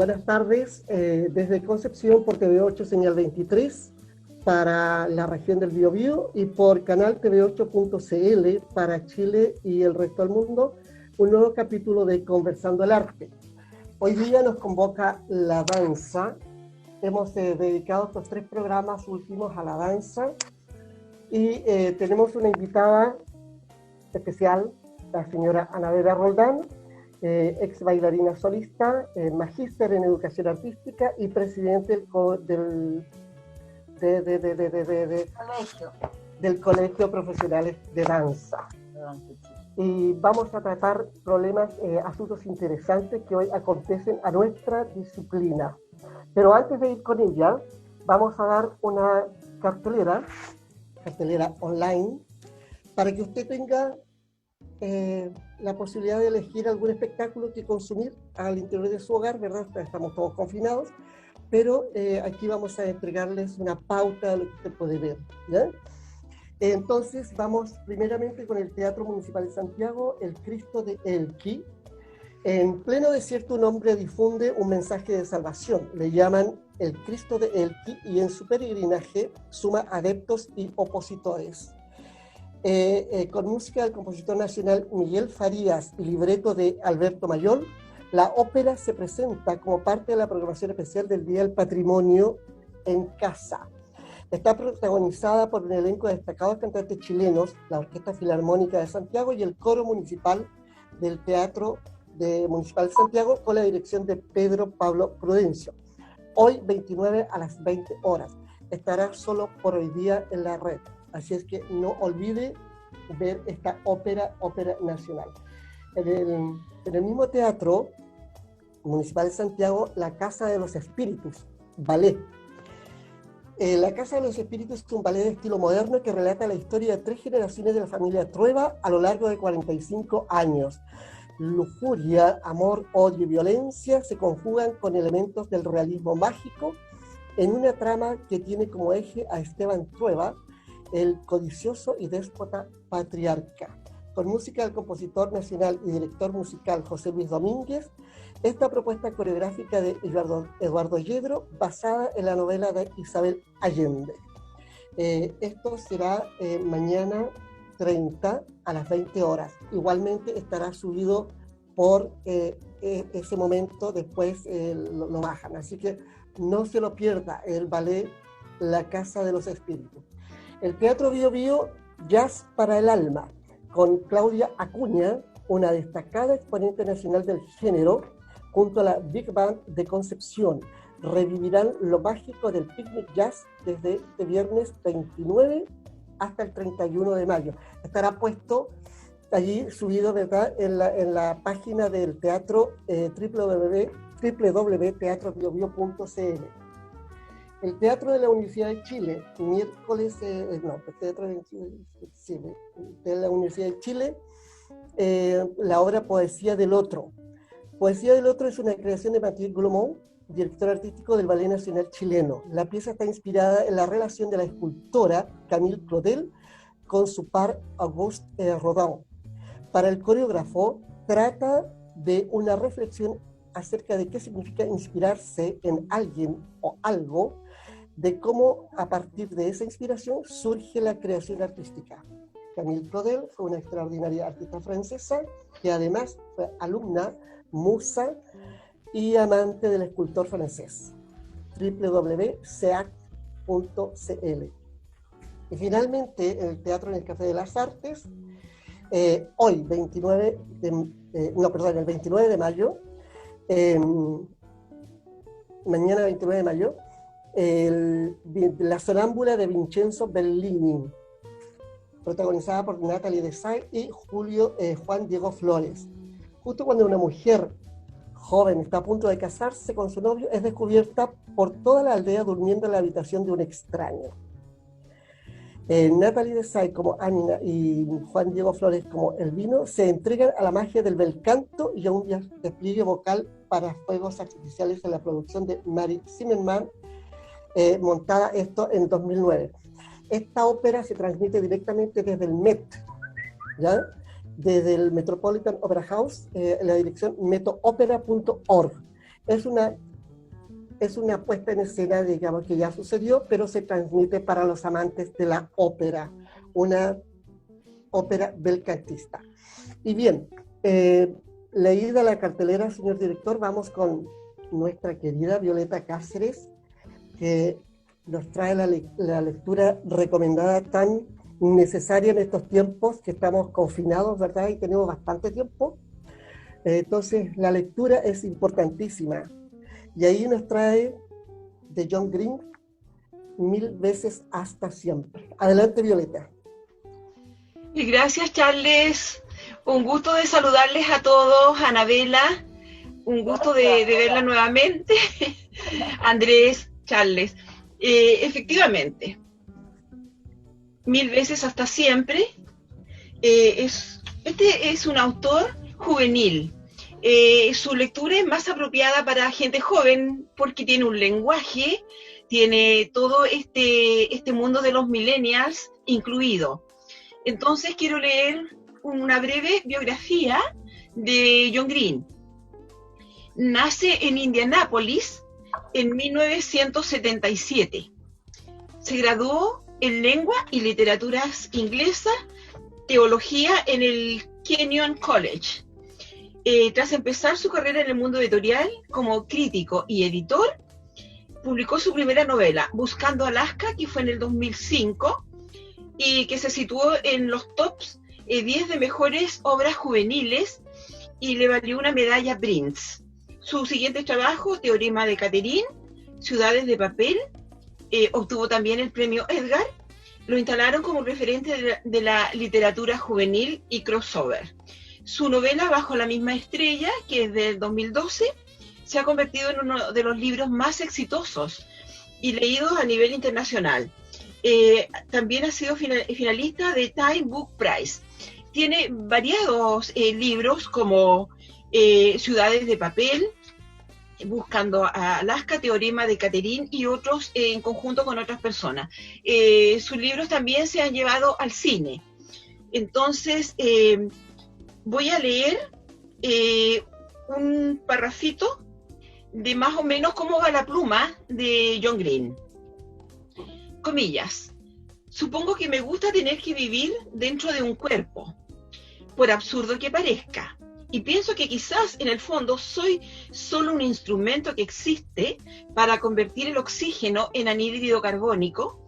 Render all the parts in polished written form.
Buenas tardes, desde Concepción por TV8 Señal 23 para la región del Biobío y por canal tv8.cl para Chile y el resto del mundo, un nuevo capítulo de Conversando el Arte. Hoy día nos convoca la danza. Hemos dedicado estos 3 programas últimos a la danza y tenemos una invitada especial, la señora Ana Vera Roldán, ex bailarina solista, magíster en educación artística y presidente del Colegio Profesionales de Danza. Y vamos a tratar problemas, asuntos interesantes que hoy acontecen a nuestra disciplina. Pero antes de ir con ella, vamos a dar una cartelera online, para que usted tenga la posibilidad de elegir algún espectáculo que consumir al interior de su hogar, ¿verdad? Estamos todos confinados, pero aquí vamos a entregarles una pauta de lo que usted puede ver, ¿ya? Entonces vamos primeramente con el Teatro Municipal de Santiago, El Cristo de Elqui. En pleno desierto un hombre difunde un mensaje de salvación, le llaman El Cristo de Elqui, y en su peregrinaje suma adeptos y opositores. Con música del compositor nacional Miguel Farías y libreto de Alberto Mayol, la ópera se presenta como parte de la programación especial del Día del Patrimonio en Casa. Está protagonizada por un elenco de destacados cantantes chilenos, la Orquesta Filarmónica de Santiago y el Coro Municipal del Teatro Municipal de Santiago, con la dirección de Pedro Pablo Prudencio. Hoy, 29 a las 20 horas. Estará solo por hoy día en la red. Así es que no olvide ver esta ópera nacional. En el mismo Teatro Municipal de Santiago, La Casa de los Espíritus, ballet. La Casa de los Espíritus es un ballet de estilo moderno que relata la historia de 3 generaciones de la familia Trueba a lo largo de 45 años. Lujuria, amor, odio y violencia se conjugan con elementos del realismo mágico en una trama que tiene como eje a Esteban Trueba, el codicioso y déspota patriarca. Con música del compositor nacional y director musical José Luis Domínguez, esta propuesta coreográfica de Eduardo Yedro, basada en la novela de Isabel Allende. Esto será mañana 30 a las 20 horas. Igualmente estará subido por ese momento, después lo bajan. Así que no se lo pierda, el ballet La Casa de los Espíritus. El Teatro Biobío, Jazz para el Alma, con Claudia Acuña, una destacada exponente nacional del género, junto a la Big Band de Concepción. Revivirán lo mágico del picnic jazz desde este viernes 29 hasta el 31 de mayo. Estará puesto allí, subido, ¿verdad?, en la página del teatro, www.teatrobiobio.cl. El Teatro de la Universidad de Chile, miércoles, de la Universidad de Chile, la obra Poesía del Otro. Poesía del Otro es una creación de Mathieu Glomont, director artístico del Ballet Nacional Chileno. La pieza está inspirada en la relación de la escultora Camille Claudel con su par Auguste Rodin. Para el coreógrafo, trata de una reflexión acerca de qué significa inspirarse en alguien o algo, de cómo a partir de esa inspiración surge la creación artística. Camille Claudel fue una extraordinaria artista francesa que además fue alumna, musa y amante del escultor francés. www.seac.cl. Y finalmente, en el Teatro en el Café de las Artes, hoy, el 29 de mayo, mañana 29 de mayo, La Sonámbula de Vincenzo Bellini, protagonizada por Natalie Dessay y Juan Diego Flores. Justo cuando una mujer joven está a punto de casarse con su novio, es descubierta por toda la aldea durmiendo en la habitación de un extraño. Natalie Dessay como Anina y Juan Diego Flores como Elvino se entregan a la magia del bel canto y a un despliegue vocal para fuegos artificiales en la producción de Mary Zimmerman, montada esto en 2009. Esta ópera se transmite directamente desde el Met, ¿ya?, desde el Metropolitan Opera House, en la dirección metoopera.org. Es una es una puesta en escena, digamos, que ya sucedió, pero se transmite para los amantes de la ópera, una ópera belcantista. Y bien, leída la cartelera, señor director, vamos con nuestra querida Violeta Cáceres, que nos trae la lectura recomendada tan necesaria en estos tiempos que estamos confinados, ¿verdad? Y tenemos bastante tiempo. Entonces, la lectura es importantísima. Y ahí nos trae de John Green, 1000 veces hasta siempre. Adelante, Violeta. Y gracias, Charles. Un gusto de saludarles a todos. Anabela, un gusto de verla nuevamente. Andrés, Charles. Efectivamente, 1000 veces hasta siempre. Este es un autor juvenil. Su lectura es más apropiada para gente joven porque tiene un lenguaje, tiene todo este mundo de los millennials incluido. Entonces quiero leer una breve biografía de John Green. Nace en Indianápolis en 1977. Se graduó en lengua y literaturas inglesas, teología en el Kenyon College. Tras empezar su carrera en el mundo editorial como crítico y editor, publicó su primera novela, Buscando Alaska, que fue en el 2005, y que se situó en los tops 10 de mejores obras juveniles y le valió una medalla Prince. Su siguiente trabajo, Teorema de Catherine, Ciudades de Papel, obtuvo también el premio Edgar. Lo instalaron como referente de la literatura juvenil y crossover. Su novela Bajo la misma estrella, que es del 2012, se ha convertido en uno de los libros más exitosos y leídos a nivel internacional. También ha sido finalista de Time Book Prize. Tiene variados libros como Ciudades de Papel, Buscando a Alaska, Teorema de Catherine y otros en conjunto con otras personas. Sus libros también se han llevado al cine. Entonces, voy a leer un parrafito de más o menos cómo va la pluma de John Green. Comillas. Supongo que me gusta tener que vivir dentro de un cuerpo, por absurdo que parezca. Y pienso que quizás en el fondo soy solo un instrumento que existe para convertir el oxígeno en anhídrido carbónico,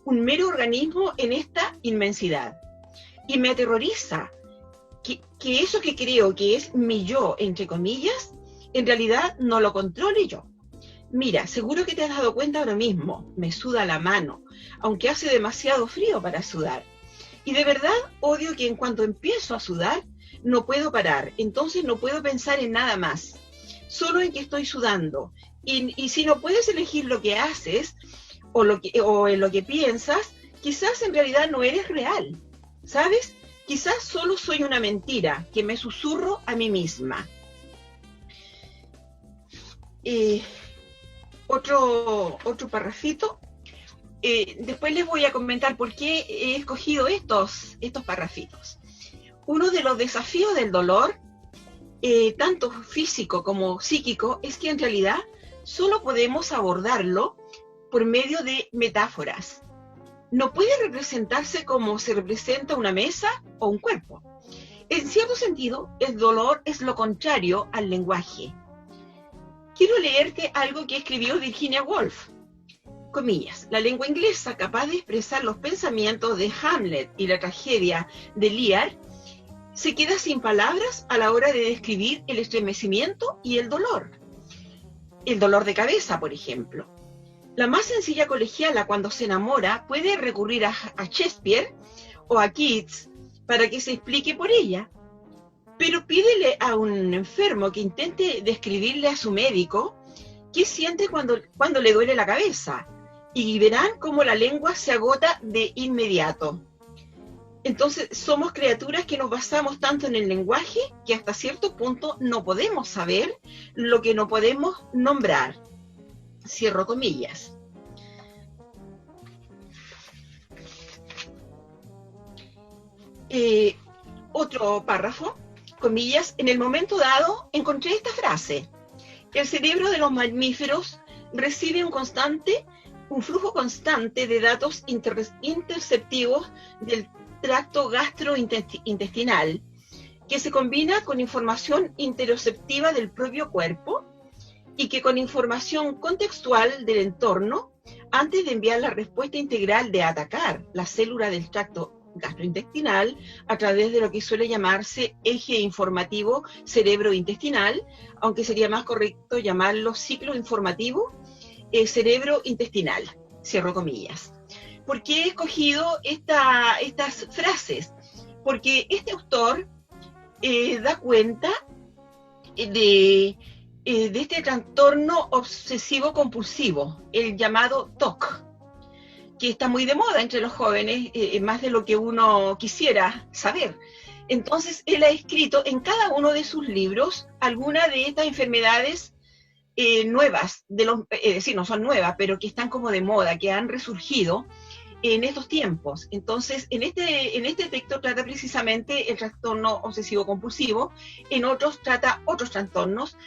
un mero organismo en esta inmensidad. Y me aterroriza que eso que creo que es mi yo, entre comillas, en realidad no lo controle yo. Mira, seguro que te has dado cuenta ahora mismo, me suda la mano, aunque hace demasiado frío para sudar. Y de verdad odio que en cuanto empiezo a sudar, no puedo parar, entonces no puedo pensar en nada más, solo en que estoy sudando. Y si no puedes elegir lo que haces o en lo que piensas, quizás en realidad no eres real, ¿sabes? Quizás solo soy una mentira que me susurro a mí misma. Otro parrafito. Después les voy a comentar por qué he escogido estos parrafitos. Uno de los desafíos del dolor, tanto físico como psíquico, es que en realidad solo podemos abordarlo por medio de metáforas. No puede representarse como se representa una mesa o un cuerpo. En cierto sentido, el dolor es lo contrario al lenguaje. Quiero leerte algo que escribió Virginia Woolf. Comillas, la lengua inglesa capaz de expresar los pensamientos de Hamlet y la tragedia de Lear se queda sin palabras a la hora de describir el estremecimiento y el dolor. El dolor de cabeza, por ejemplo. La más sencilla colegiala cuando se enamora puede recurrir a Shakespeare o a Keats para que se explique por ella, pero pídele a un enfermo que intente describirle a su médico qué siente cuando le duele la cabeza, y verán cómo la lengua se agota de inmediato. Entonces somos criaturas que nos basamos tanto en el lenguaje que hasta cierto punto no podemos saber lo que no podemos nombrar. Cierro comillas. Otro párrafo, comillas, en el momento dado encontré esta frase: el cerebro de los mamíferos recibe un flujo constante de datos interceptivos del tracto gastrointestinal, que se combina con información interoceptiva del propio cuerpo y que con información contextual del entorno, antes de enviar la respuesta integral de atacar la célula del tracto gastrointestinal a través de lo que suele llamarse eje informativo cerebrointestinal, aunque sería más correcto llamarlo ciclo informativo cerebrointestinal, cierro comillas. ¿Por qué he escogido estas frases? Porque este autor da cuenta de este trastorno obsesivo compulsivo, el llamado TOC, que está muy de moda entre los jóvenes, más de lo que uno quisiera saber. Entonces, él ha escrito en cada uno de sus libros alguna de estas enfermedades nuevas, es decir, no son nuevas, pero que están como de moda, que han resurgido en estos tiempos. Entonces, en este texto trata precisamente el trastorno obsesivo compulsivo, en otros trata otros trastornos,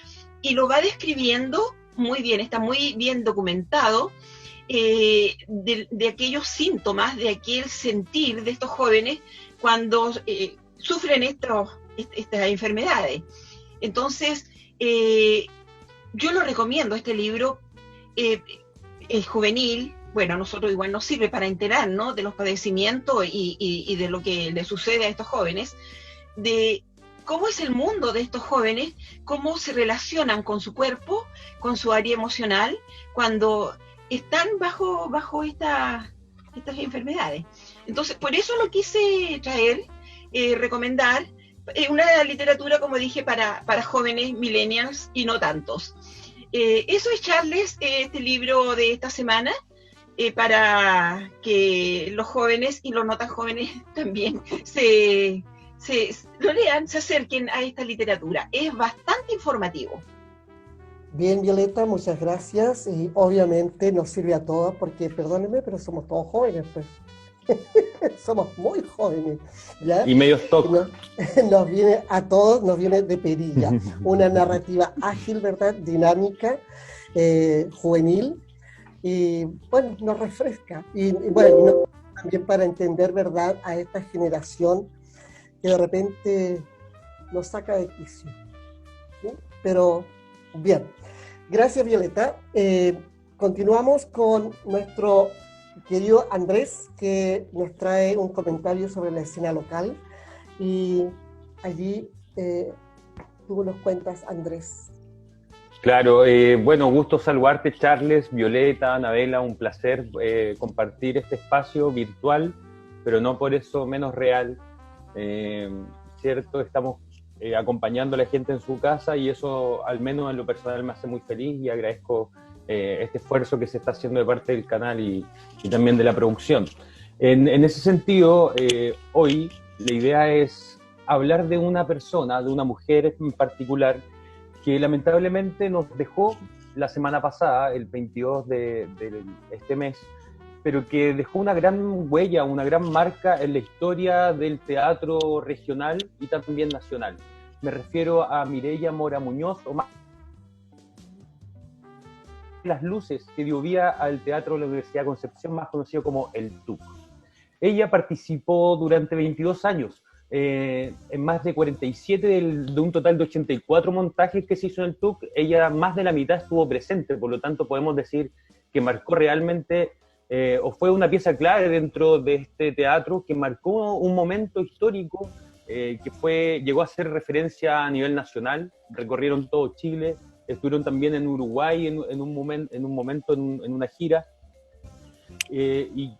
y lo va describiendo muy bien, está muy bien documentado, de aquellos síntomas, de aquel sentir de estos jóvenes cuando sufren estas enfermedades. Entonces, yo lo recomiendo, este libro es juvenil. Bueno, a nosotros igual nos sirve para enterarnos de los padecimientos y de lo que le sucede a estos jóvenes, de cómo es el mundo de estos jóvenes, cómo se relacionan con su cuerpo, con su área emocional, cuando están bajo estas enfermedades. Entonces, por eso lo quise traer, recomendar, una literatura, como dije, para jóvenes, millennials y no tantos. Eso es, Charles, este libro de esta semana, para que los jóvenes y los no tan jóvenes también lo lean, se acerquen a esta literatura. Es bastante informativo. Bien, Violeta, muchas gracias. Y obviamente nos sirve a todos porque, perdónenme, pero somos todos jóvenes, pues. Somos muy jóvenes, ¿ya? Y medio stock. Nos viene a todos, nos viene de perilla. Una narrativa ágil, ¿verdad? Dinámica, juvenil. Y bueno, nos refresca. Y bueno, también para entender, ¿verdad?, a esta generación que de repente nos saca de quicio. ¿Sí? Pero bien, gracias, Violeta. Continuamos con nuestro querido Andrés, que nos trae un comentario sobre la escena local. Y allí tú nos cuentas, Andrés. Claro, bueno, gusto saludarte, Charles, Violeta, Anabela, un placer compartir este espacio virtual, pero no por eso menos real, ¿cierto? Estamos acompañando a la gente en su casa y eso, al menos en lo personal, me hace muy feliz y agradezco este esfuerzo que se está haciendo de parte del canal y también de la producción. En ese sentido, hoy la idea es hablar de una persona, de una mujer en particular, que lamentablemente nos dejó la semana pasada, el 22 de este mes, pero que dejó una gran huella, una gran marca en la historia del teatro regional y también nacional. Me refiero a Mireya Mora Muñoz, o más las luces que dio vida al Teatro de la Universidad de Concepción, más conocido como el TUC. Ella participó durante 22 años, en más de 47 de un total de 84 montajes que se hizo en el TUC. Ella más de la mitad estuvo presente, por lo tanto podemos decir que marcó realmente, o fue una pieza clave dentro de este teatro que marcó un momento histórico que llegó a ser referencia a nivel nacional. Recorrieron todo Chile, estuvieron también en Uruguay en un momento en una gira. Y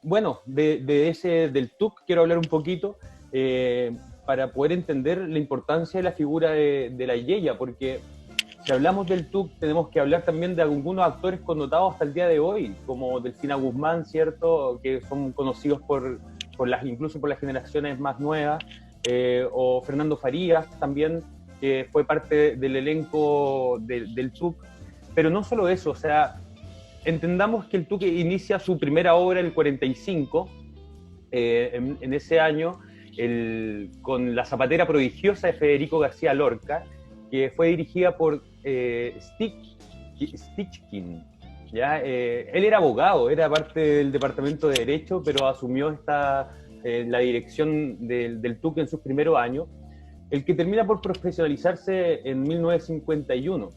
bueno, del TUC quiero hablar un poquito, para poder entender la importancia de la figura de la Yeya, porque si hablamos del TUC tenemos que hablar también de algunos actores connotados hasta el día de hoy, como Delfina Guzmán, ¿cierto?, que son conocidos incluso por las generaciones más nuevas, o Fernando Farías también, que fue parte del elenco del TUC. Pero no solo eso, o sea, entendamos que el TUC inicia su primera obra en el 45, en ese año, con La zapatera prodigiosa de Federico García Lorca, que fue dirigida por Stitchkin, ¿ya? Él era abogado, era parte del departamento de Derecho, pero asumió la dirección del TUC en sus primeros años, el que termina por profesionalizarse en 1951.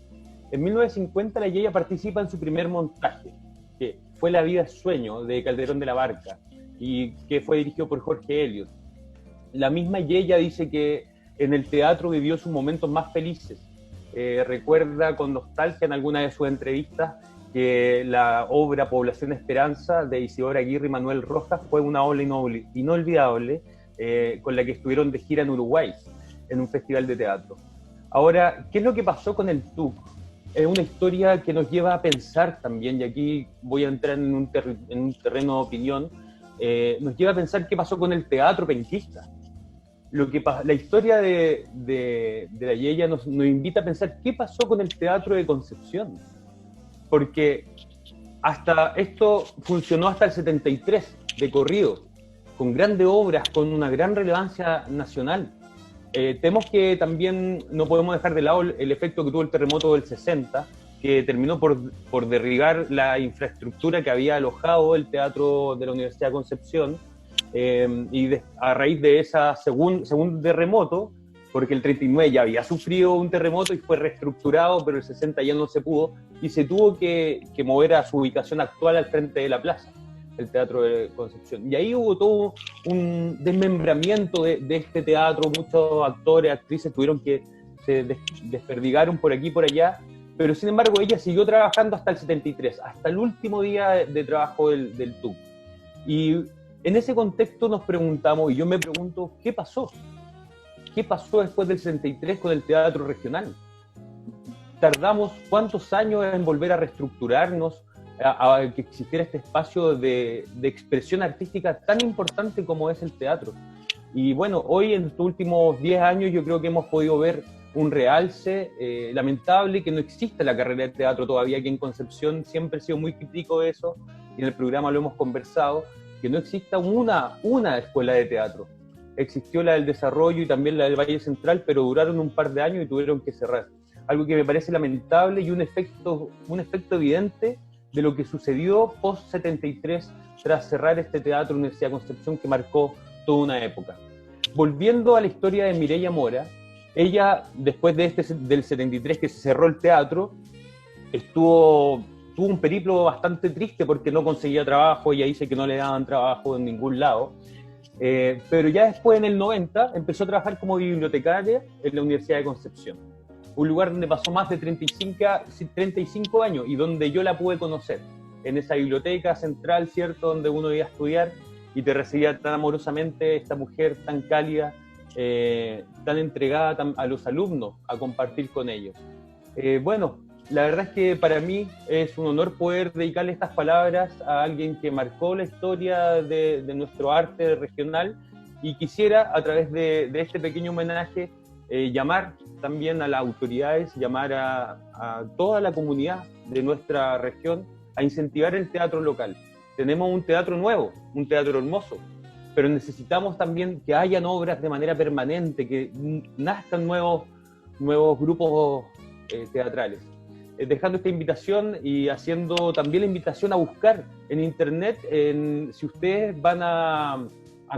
En 1950 la Yeya participa en su primer montaje, que fue La vida es sueño, de Calderón de la Barca, y que fue dirigido por Jorge Elliot. La misma Yeya dice que en el teatro vivió sus momentos más felices. Recuerda con nostalgia en alguna de sus entrevistas que la obra Población Esperanza de Isidora Aguirre y Manuel Rojas fue una obra inolvidable con la que estuvieron de gira en Uruguay, en un festival de teatro. Ahora, ¿qué es lo que pasó con el TUC? Es una historia que nos lleva a pensar también, y aquí voy a entrar en un terreno de opinión, nos lleva a pensar qué pasó con el teatro penquista. La historia de la Yeya nos invita a pensar qué pasó con el teatro de Concepción, porque esto funcionó hasta el 73 de corrido, con grandes obras, con una gran relevancia nacional. Tenemos que también, no podemos dejar de lado el efecto que tuvo el terremoto del 60, que terminó por derribar la infraestructura que había alojado el teatro de la Universidad de Concepción, a raíz de ese segundo terremoto, porque el 39 ya había sufrido un terremoto y fue reestructurado, pero el 60 ya no se pudo, y se tuvo que mover a su ubicación actual al frente de la plaza, el Teatro de Concepción. Y ahí hubo todo un desmembramiento de este teatro, muchos actores, actrices tuvieron que se desperdigaron por aquí y por allá, pero sin embargo ella siguió trabajando hasta el 73, hasta el último día de trabajo del TUC. Y en ese contexto nos preguntamos, y yo me pregunto, ¿qué pasó? ¿Qué pasó después del 63 con el teatro regional? ¿Tardamos cuántos años en volver a reestructurarnos, a que existiera este espacio de expresión artística tan importante como es el teatro? Y bueno, hoy en estos últimos 10 años yo creo que hemos podido ver un realce lamentable, que no existe la carrera de teatro todavía aquí en Concepción. Siempre he sido muy crítico de eso, y en el programa lo hemos conversado, que no exista una escuela de teatro. Existió la del Desarrollo y también la del Valle Central, pero duraron un par de años y tuvieron que cerrar. Algo que me parece lamentable y un efecto evidente de lo que sucedió post-73 tras cerrar este teatro Universidad de Concepción, que marcó toda una época. Volviendo a la historia de Mireya Mora, ella, después del 73 que se cerró el teatro, tuvo un periplo bastante triste porque no conseguía trabajo. Ella dice que no le daban trabajo en ningún lado, pero ya después, en el 90, empezó a trabajar como bibliotecaria en la Universidad de Concepción, un lugar donde pasó más de 35 años y donde yo la pude conocer, en esa biblioteca central, ¿cierto?, donde uno iba a estudiar y te recibía tan amorosamente esta mujer tan cálida, tan entregada a los alumnos, a compartir con ellos. Bueno, la verdad es que para mí es un honor poder dedicarle estas palabras a alguien que marcó la historia de nuestro arte regional, y quisiera, a través de este pequeño homenaje, llamar también a las autoridades, llamar a toda la comunidad de nuestra región a incentivar el teatro local. Tenemos un teatro nuevo, un teatro hermoso, pero necesitamos también que hayan obras de manera permanente, que nazcan nuevos grupos teatrales. Dejando esta invitación y haciendo también la invitación a buscar en internet, si ustedes van a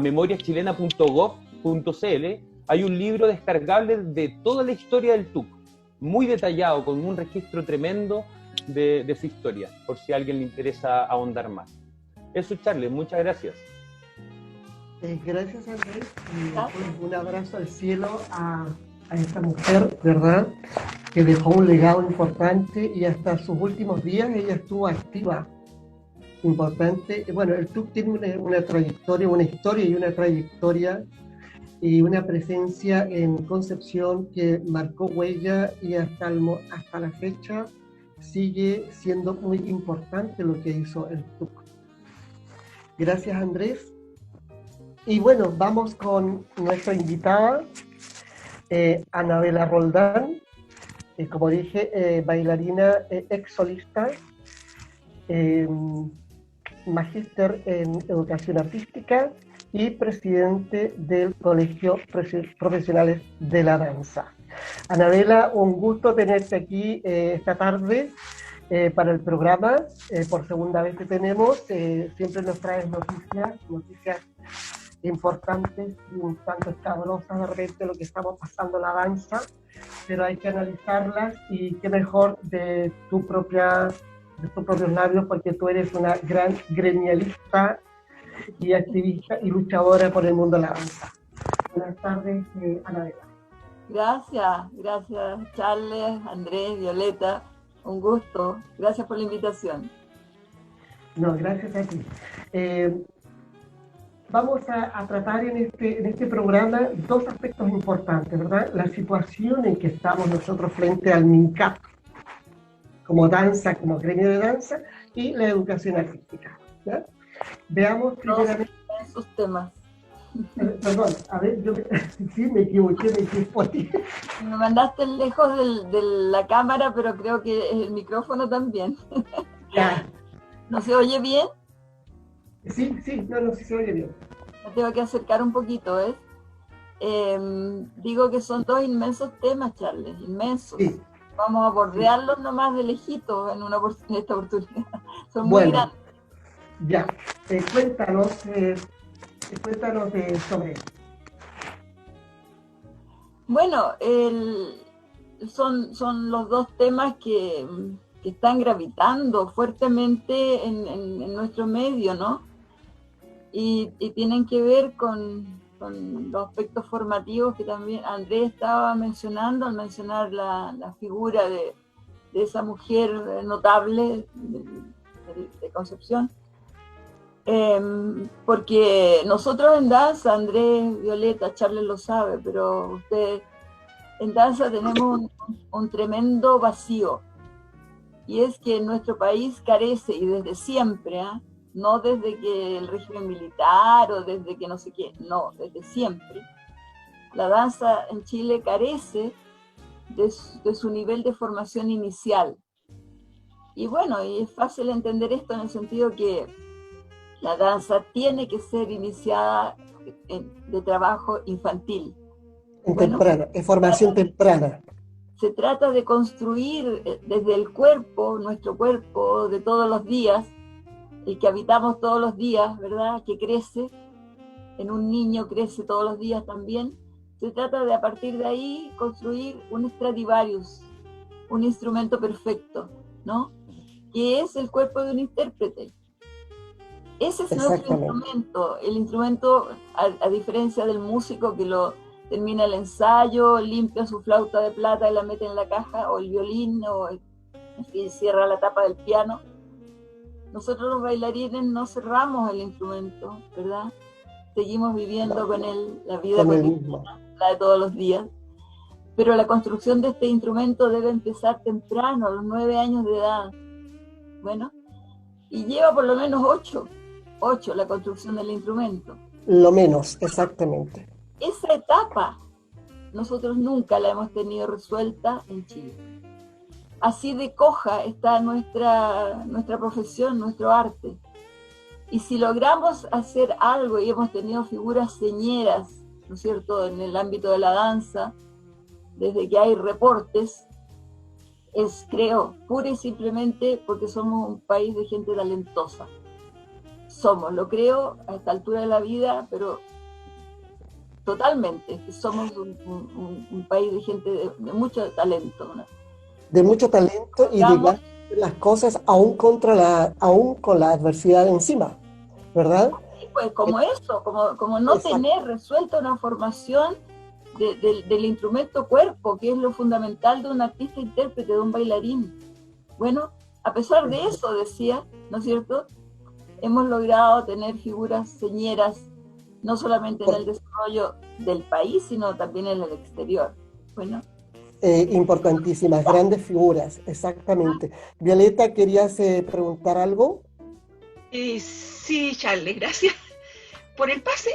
memoriaschilena.gov.cl, hay un libro descargable de toda la historia del TUC, muy detallado, con un registro tremendo de su historia, por si a alguien le interesa ahondar más. Eso, Charles, muchas gracias. Gracias, Andrés, y un abrazo al cielo a esta mujer, ¿verdad?, que dejó un legado importante, y hasta sus últimos días ella estuvo activa, importante. Bueno, el TUC tiene una trayectoria, una historia y una trayectoria y una presencia en Concepción que marcó huella, y hasta la fecha sigue siendo muy importante lo que hizo el TUC. Gracias, Andrés. Y bueno, vamos con nuestra invitada, Anabela Roldán, como dije, bailarina, ex solista, magíster en educación artística y presidente del Colegio Profesionales de la Danza. Anabela, un gusto tenerte aquí esta tarde, para el programa. Por segunda vez que tenemos, siempre nos traes noticias importantes y un tanto escabrosas de repente lo que estamos pasando en la danza, pero hay que analizarlas y qué mejor de tus propios labios, porque tú eres una gran gremialista y activista y luchadora por el mundo de la danza. Buenas tardes, Anabela. Gracias Charles, Andrés, Violeta, un gusto, gracias por la invitación. No, gracias a ti. Vamos a tratar en este programa dos aspectos importantes, ¿verdad? La situación en que estamos nosotros frente al MINCAP, como danza, como gremio de danza, y la educación artística, ¿ya? Veamos primeramente... esos temas. Perdón, a ver, yo sí me equivoqué. Me mandaste lejos de la cámara, pero creo que el micrófono también. Ya. ¿No se oye bien? Sí, no, sí se oye bien. Me tengo que acercar un poquito, ¿ves? Digo que son dos inmensos temas, Charles, inmensos. Sí. Vamos a bordearlos nomás de lejitos en esta oportunidad. Son muy grandes. Ya, cuéntanos sobre eso. Bueno, son los dos temas que están gravitando fuertemente en nuestro medio, ¿no? Y tienen que ver con los aspectos formativos que también Andrés estaba mencionando al mencionar la figura de esa mujer notable de Concepción. Porque nosotros en danza, Andrés, Violeta, Charles lo sabe, pero ustedes en danza tenemos un tremendo vacío, y es que nuestro país carece, y desde siempre, no desde que el régimen militar o desde que no sé qué, no, desde siempre, la danza en Chile carece de su nivel de formación inicial. Y bueno, y es fácil entender esto en el sentido que la danza tiene que ser iniciada de trabajo infantil. Temprana, en formación temprana. Se trata de construir desde el cuerpo, nuestro cuerpo de todos los días, el que habitamos todos los días, ¿verdad? Que crece, en un niño crece todos los días también. Se trata de a partir de ahí construir un Stradivarius, un instrumento perfecto, ¿no? Que es el cuerpo de un intérprete. Ese es nuestro instrumento, el instrumento, a diferencia del músico que lo termina el ensayo, limpia su flauta de plata y la mete en la caja, o el violín, o en fin, cierra la tapa del piano. Nosotros los bailarines no cerramos el instrumento, ¿verdad? Seguimos viviendo con él la vida cotidiana, la de todos los días. Pero la construcción de este instrumento debe empezar temprano, a los 9 años de edad. Bueno, y lleva por lo menos 8 la construcción del instrumento. Lo menos, exactamente. Esa etapa nosotros nunca la hemos tenido resuelta en Chile. Así de coja está nuestra profesión, nuestro arte. Y si logramos hacer algo, y hemos tenido figuras señeras, ¿no es cierto?, en el ámbito de la danza, desde que hay reportes, es, creo, pura y simplemente porque somos un país de gente talentosa. Lo creo a esta altura de la vida, pero totalmente, somos un país de gente de mucho talento, ¿no? De mucho talento y de las cosas aún con la adversidad encima, ¿verdad? Pues como eso, como no tener resuelta una formación del instrumento cuerpo, que es lo fundamental de un artista intérprete, de un bailarín. Bueno, a pesar de eso, decía, ¿no es cierto?, hemos logrado tener figuras señeras, no solamente en el desarrollo del país, sino también en el exterior. Bueno. Importantísimas, grandes figuras, exactamente. Violeta, ¿querías preguntar algo? Sí, Charles, gracias por el pase.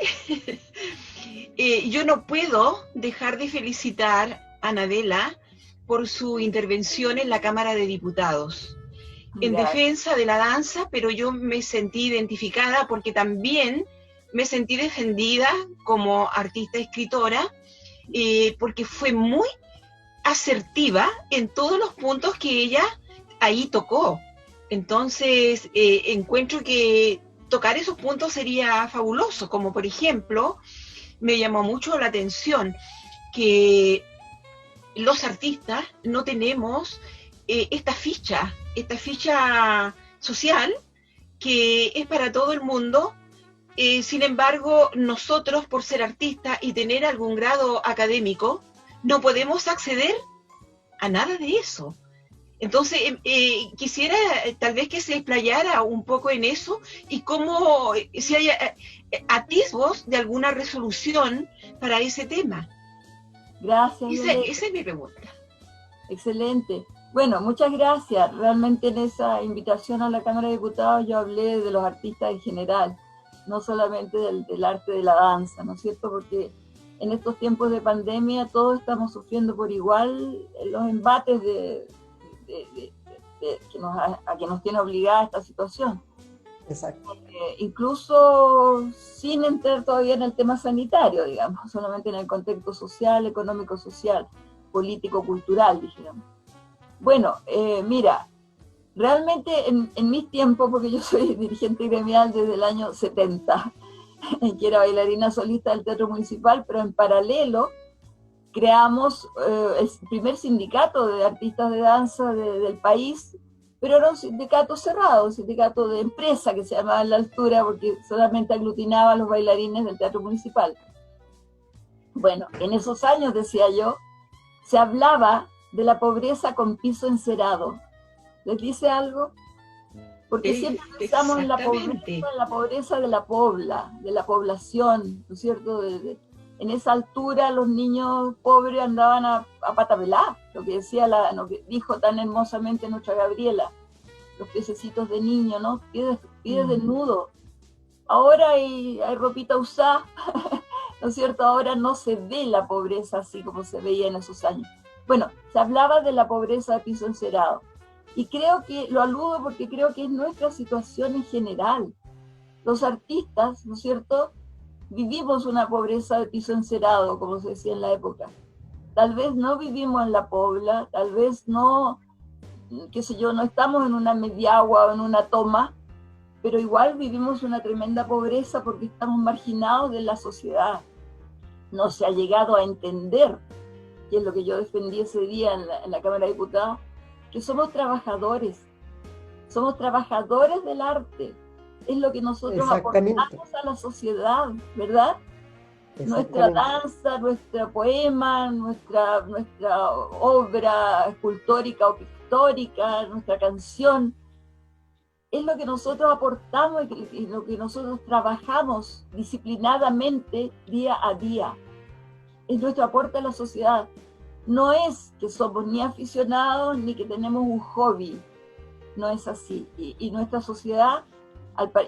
Yo no puedo dejar de felicitar a Anabela por su intervención en la Cámara de Diputados en defensa de la danza, pero yo me sentí identificada porque también me sentí defendida como artista escritora, porque fue muy asertiva en todos los puntos que ella ahí tocó. Entonces, encuentro que tocar esos puntos sería fabuloso, como por ejemplo, me llamó mucho la atención que los artistas no tenemos esta ficha social que es para todo el mundo. Sin embargo, nosotros, por ser artistas y tener algún grado académico, no podemos acceder a nada de eso. Entonces, quisiera tal vez que se explayara un poco en eso y cómo, si hay atisbos de alguna resolución para ese tema. Gracias. Esa es mi pregunta. Excelente. Bueno, muchas gracias. Realmente en esa invitación a la Cámara de Diputados yo hablé de los artistas en general, no solamente del arte de la danza, ¿no es cierto? Porque en estos tiempos de pandemia todos estamos sufriendo por igual los embates a que nos tiene obligada esta situación. Exacto. Incluso sin entrar todavía en el tema sanitario, digamos, solamente en el contexto social, económico, social, político, cultural, dijéramos. Bueno, mira, realmente en mis tiempos, porque yo soy dirigente gremial desde el año 70, que era bailarina solista del Teatro Municipal, pero en paralelo creamos el primer sindicato de artistas de danza del país, pero era un sindicato cerrado, un sindicato de empresa que se llamaba La Altura, porque solamente aglutinaba a los bailarines del Teatro Municipal. Bueno, en esos años, decía yo, se hablaba de la pobreza con piso encerado. ¿Les dice algo? Porque siempre pensamos en la pobreza de la población, ¿no es cierto? En esa altura los niños pobres andaban a pata pelada, lo que dijo tan hermosamente nuestra Gabriela, los piececitos de niño, ¿no? Pies desnudos. Ahora hay ropita usada, ¿no es cierto? Ahora no se ve la pobreza así como se veía en esos años. Bueno, se hablaba de la pobreza de piso encerado. Y creo que, lo aludo porque creo que es nuestra situación en general. Los artistas, ¿no es cierto?, vivimos una pobreza de piso encerado, como se decía en la época. Tal vez no vivimos en la pobla, tal vez no, qué sé yo, no estamos en una mediagua o en una toma, pero igual vivimos una tremenda pobreza porque estamos marginados de la sociedad. No se ha llegado a entender, que es lo que yo defendí ese día en la Cámara de Diputados, que somos trabajadores del arte. Es lo que nosotros aportamos a la sociedad, ¿verdad? Nuestra danza, nuestro poema, nuestra obra escultórica o pictórica, nuestra canción, es lo que nosotros aportamos y lo que nosotros trabajamos disciplinadamente día a día. Es nuestro aporte a la sociedad. No es que somos ni aficionados ni que tenemos un hobby. No es así. Y nuestra sociedad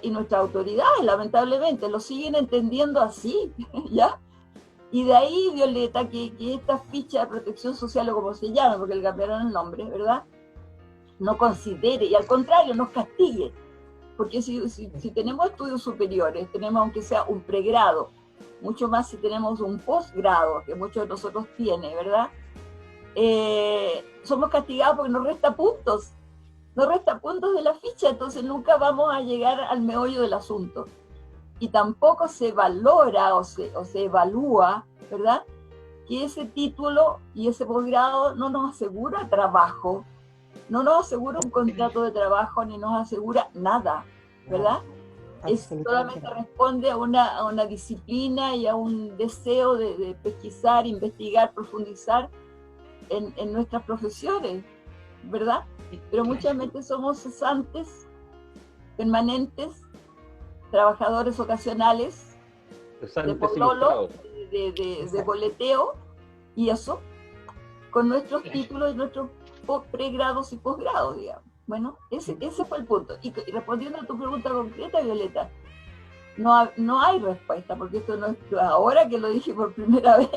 y nuestras autoridades, lamentablemente, lo siguen entendiendo así, ¿ya? Y de ahí, Violeta, que esta ficha de protección social, o como se llama, porque le cambiaron el nombre, ¿verdad?, no considere, y al contrario, nos castigue. Porque si tenemos estudios superiores, tenemos aunque sea un pregrado, mucho más si tenemos un posgrado, que muchos de nosotros tienen, ¿verdad? Somos castigados porque nos resta puntos de la ficha, entonces nunca vamos a llegar al meollo del asunto. Y tampoco se valora o se evalúa, ¿verdad?, que ese título y ese posgrado no nos asegura trabajo, no nos asegura un contrato de trabajo, ni nos asegura nada, ¿verdad? Solamente responde a una disciplina y a un deseo de pesquisar, investigar, profundizar en nuestras profesiones, ¿verdad? Pero muchas veces somos cesantes, permanentes, trabajadores ocasionales, de pololo, de boleteo, y eso, con nuestros títulos y nuestros pregrados y posgrados, digamos. Bueno, ese fue el punto. Y respondiendo a tu pregunta concreta, Violeta, no hay respuesta, porque esto no es ahora que lo dije por primera vez,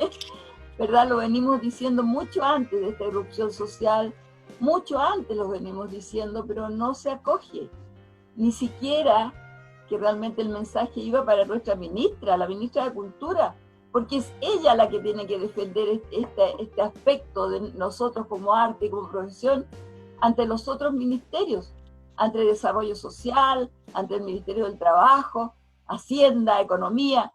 ¿verdad? Lo venimos diciendo mucho antes de esta irrupción social, mucho antes lo venimos diciendo, pero no se acoge. Ni siquiera que realmente el mensaje iba para nuestra ministra, la ministra de Cultura, porque es ella la que tiene que defender este aspecto de nosotros como arte y como profesión, ante los otros ministerios, ante el Desarrollo Social, ante el Ministerio del Trabajo, Hacienda, Economía.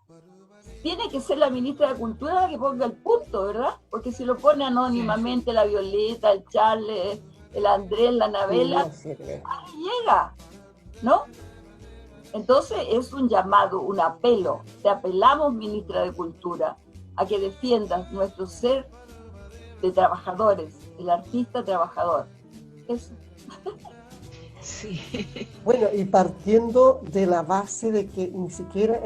Tiene que ser la ministra de Cultura la que ponga el punto, ¿verdad? Porque si lo pone anónimamente la Violeta, el Charles, el Andrés, la Anabela, ahí llega, ¿no? Entonces es un llamado, un apelo. Te apelamos, ministra de Cultura, a que defiendas nuestro ser de trabajadores, el artista trabajador. Eso. Sí. Bueno, y partiendo de la base de que ni siquiera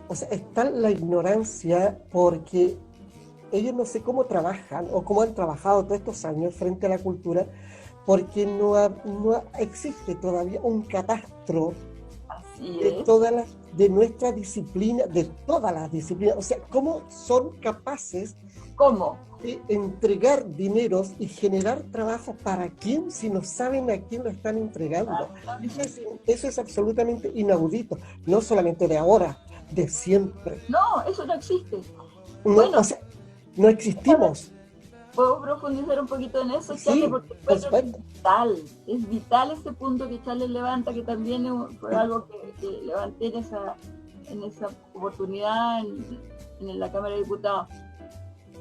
o sea, está la ignorancia, porque ellos no sé cómo trabajan o cómo han trabajado todos estos años frente a la cultura, porque no existe todavía un catastro de nuestra disciplina, de todas las disciplinas. O sea, ¿cómo son capaces de entregar dineros y generar trabajo para quién si no saben a quién lo están entregando? Eso es absolutamente inaudito, no solamente de ahora, de siempre. No, eso no existe. No, bueno, o sea, no existimos. ¿Puedo profundizar un poquito en eso, sí, Charles? Porque es vital ese punto que Charles levanta, que también fue algo que levanté en esa oportunidad en la Cámara de Diputados.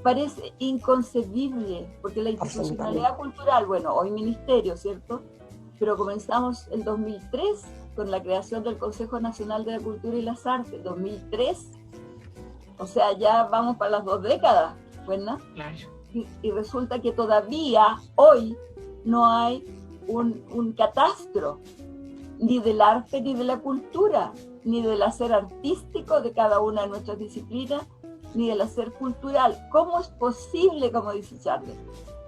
Parece inconcebible, porque la institucionalidad cultural, bueno, hoy ministerio, ¿cierto? Pero comenzamos en 2003 con la creación del Consejo Nacional de la Cultura y las Artes, 2003, o sea, ya vamos para las 2 décadas, ¿verdad? Claro. Y resulta que todavía hoy no hay un catastro ni del arte ni de la cultura, ni del hacer artístico de cada una de nuestras disciplinas, ni del hacer cultural. ¿Cómo es posible, como dice Charles,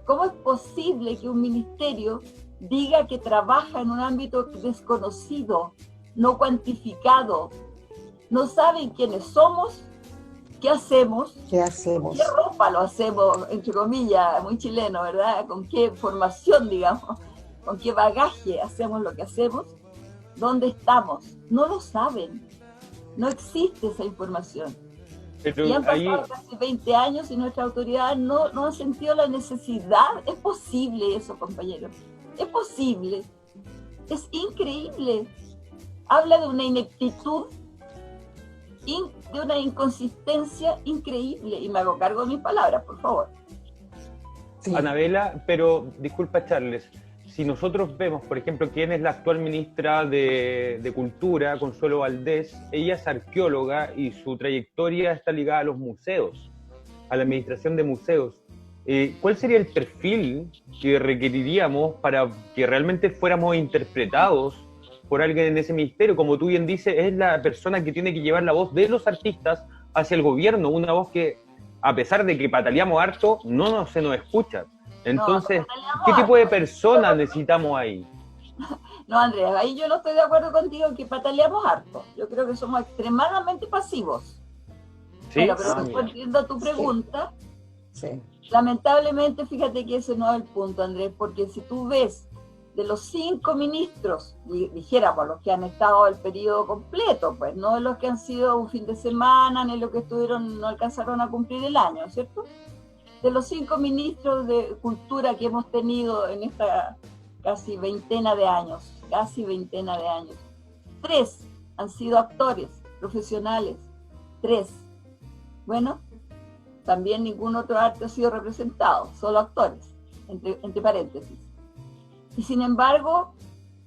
cómo es posible que un ministerio diga que trabaja en un ámbito desconocido, no cuantificado? No saben quiénes somos, qué hacemos, qué ropa lo hacemos, entre comillas, muy chileno, ¿verdad? Con qué formación, digamos, con qué bagaje hacemos lo que hacemos, dónde estamos. No lo saben, no existe esa información. Pero y han pasado casi 20 años y nuestras autoridades no han sentido la necesidad. Es posible eso, compañeros. Es posible. Es increíble. Habla de una ineptitud, de una inconsistencia increíble. Y me hago cargo de mis palabras, por favor. Sí. Anabela, pero disculpa, Charles, si nosotros vemos, por ejemplo, quién es la actual ministra de Cultura, Consuelo Valdés, ella es arqueóloga y su trayectoria está ligada a los museos, a la administración de museos. ¿Cuál sería el perfil que requeriríamos para que realmente fuéramos interpretados por alguien en ese ministerio? Como tú bien dices, es la persona que tiene que llevar la voz de los artistas hacia el gobierno, una voz que, a pesar de que pataleamos harto, no se nos escucha. Entonces, ¿qué tipo de personas necesitamos ahí? No, Andrea, ahí yo no estoy de acuerdo contigo en que pataleamos harto. Yo creo que somos extremadamente pasivos. ¿Sí? Bueno, pero respondiendo a tu pregunta, sí. Lamentablemente, fíjate que ese no es el punto, Andrés, porque si tú ves de los 5 ministros, dijéramos, los que han estado el periodo completo, pues no los que han sido un fin de semana, ni los que no alcanzaron a cumplir el año, ¿cierto? De los 5 ministros de Cultura que hemos tenido en esta casi veintena de años, 3 han sido actores profesionales, 3. Bueno, también ningún otro arte ha sido representado, solo actores, entre paréntesis. Y sin embargo,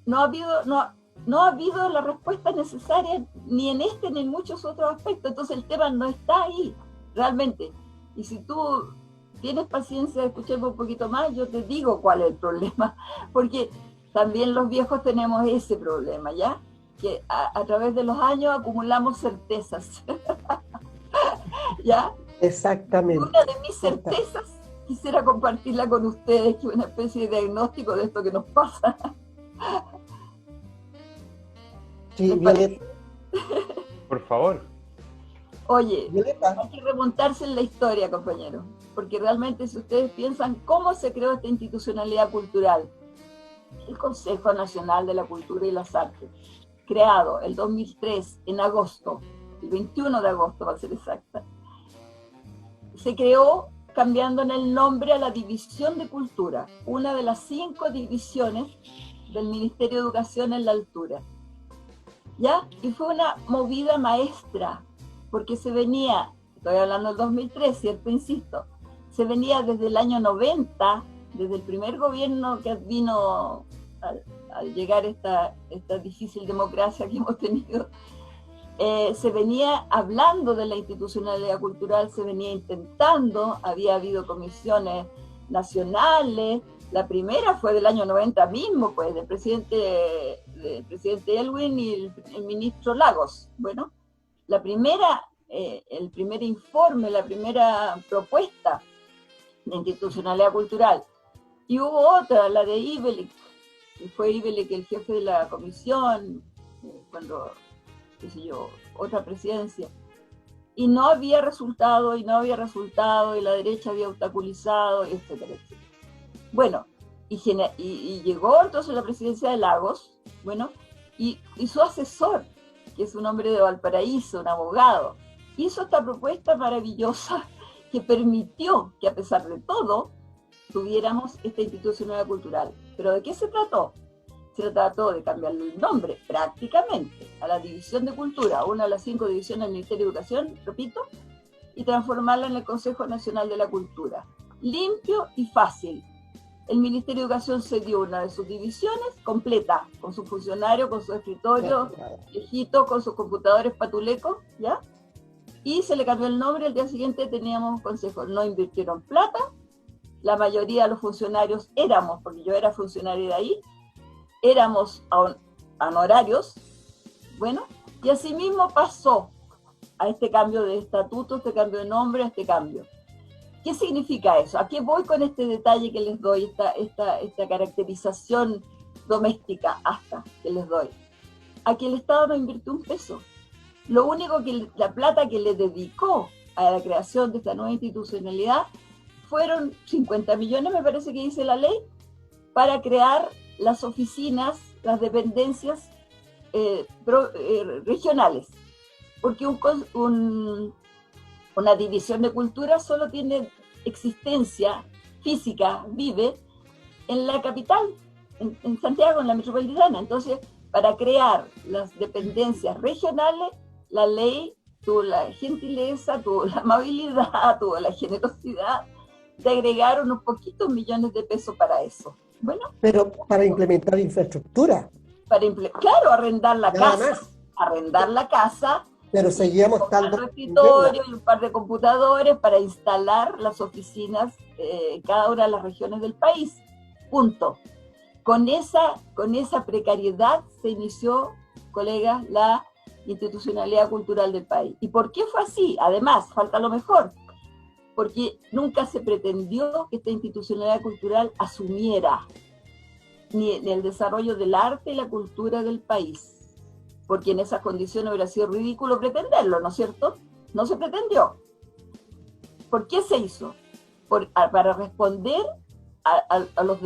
no ha habido la respuesta necesaria ni en este ni en muchos otros aspectos. Entonces el tema no está ahí, realmente. Y si tú tienes paciencia de escucharme un poquito más, yo te digo cuál es el problema, porque también los viejos tenemos ese problema, ¿ya? Que a través de los años acumulamos certezas, ¿ya? Exactamente. Una de mis certezas quisiera compartirla con ustedes, que es una especie de diagnóstico de esto que nos pasa. Sí, Violeta. Por favor. Oye, hay que remontarse en la historia, compañeros, porque realmente si ustedes piensan cómo se creó esta institucionalidad cultural, el Consejo Nacional de la Cultura y las Artes, creado el 2003 en agosto, el 21 de agosto para ser exacta, se creó cambiándole el nombre a la División de Cultura, una de las 5 divisiones del Ministerio de Educación en la altura. ¿Ya? Y fue una movida maestra, porque se venía, estoy hablando del 2003, ¿cierto? Insisto, se venía desde el año 90, desde el primer gobierno que vino al llegar esta difícil democracia que hemos tenido, se venía hablando de la institucionalidad cultural, se venía intentando, había habido comisiones nacionales, la primera fue del año 90 mismo, pues, del presidente Elwin y el ministro Lagos. Bueno, el primer informe, la primera propuesta de institucionalidad cultural. Y hubo otra, la de Ibelic, y fue Ibelic el jefe de la comisión, cuando, qué sé yo, otra presidencia. Y no había resultado, y la derecha había obstaculizado, etcétera, etcétera. Bueno, y llegó entonces la presidencia de Lagos, bueno, y su asesor, que es un hombre de Valparaíso, un abogado, hizo esta propuesta maravillosa que permitió que, a pesar de todo, tuviéramos esta institucionalidad cultural. ¿Pero de qué se trató? Se trató de cambiarle el nombre prácticamente a la División de Cultura, una de las 5 divisiones del Ministerio de Educación, repito, y transformarla en el Consejo Nacional de la Cultura. Limpio y fácil. El Ministerio de Educación cedió una de sus divisiones completa, con sus funcionarios, con su escritorio viejito, con sus computadores patulecos, ¿ya? Y se le cambió el nombre, al día siguiente teníamos un consejo. No invirtieron plata, la mayoría de los funcionarios éramos, porque yo era funcionaria de ahí, éramos honorarios, bueno, y asimismo pasó a este cambio de estatuto, este cambio de nombre, a este cambio. ¿Qué significa eso? ¿A qué voy con este detalle que les doy, esta caracterización doméstica hasta que les doy? A que el Estado no invirtió un peso. Lo único que la plata que le dedicó a la creación de esta nueva institucionalidad fueron 50 millones, me parece que dice la ley, para crear las oficinas, las dependencias regionales. Porque una división de cultura solo tiene existencia física, vive en la capital, en Santiago, en la metropolitana. Entonces, para crear las dependencias regionales, la ley tuvo la gentileza, tuvo la amabilidad, tuvo la generosidad de agregar unos poquitos millones de pesos para eso. Bueno, pero para implementar infraestructura. Claro, arrendar la casa. Pero seguíamos dando un escritorio y un par de computadores para instalar las oficinas en cada una de las regiones del país. Punto. Con esa precariedad se inició, colegas, la institucionalidad cultural del país. ¿Y por qué fue así? Además, falta lo mejor, porque nunca se pretendió que esta institucionalidad cultural asumiera ni el desarrollo del arte y la cultura del país, porque en esas condiciones hubiera sido ridículo pretenderlo, ¿no es cierto? No se pretendió. ¿Por qué se hizo? Para responder a las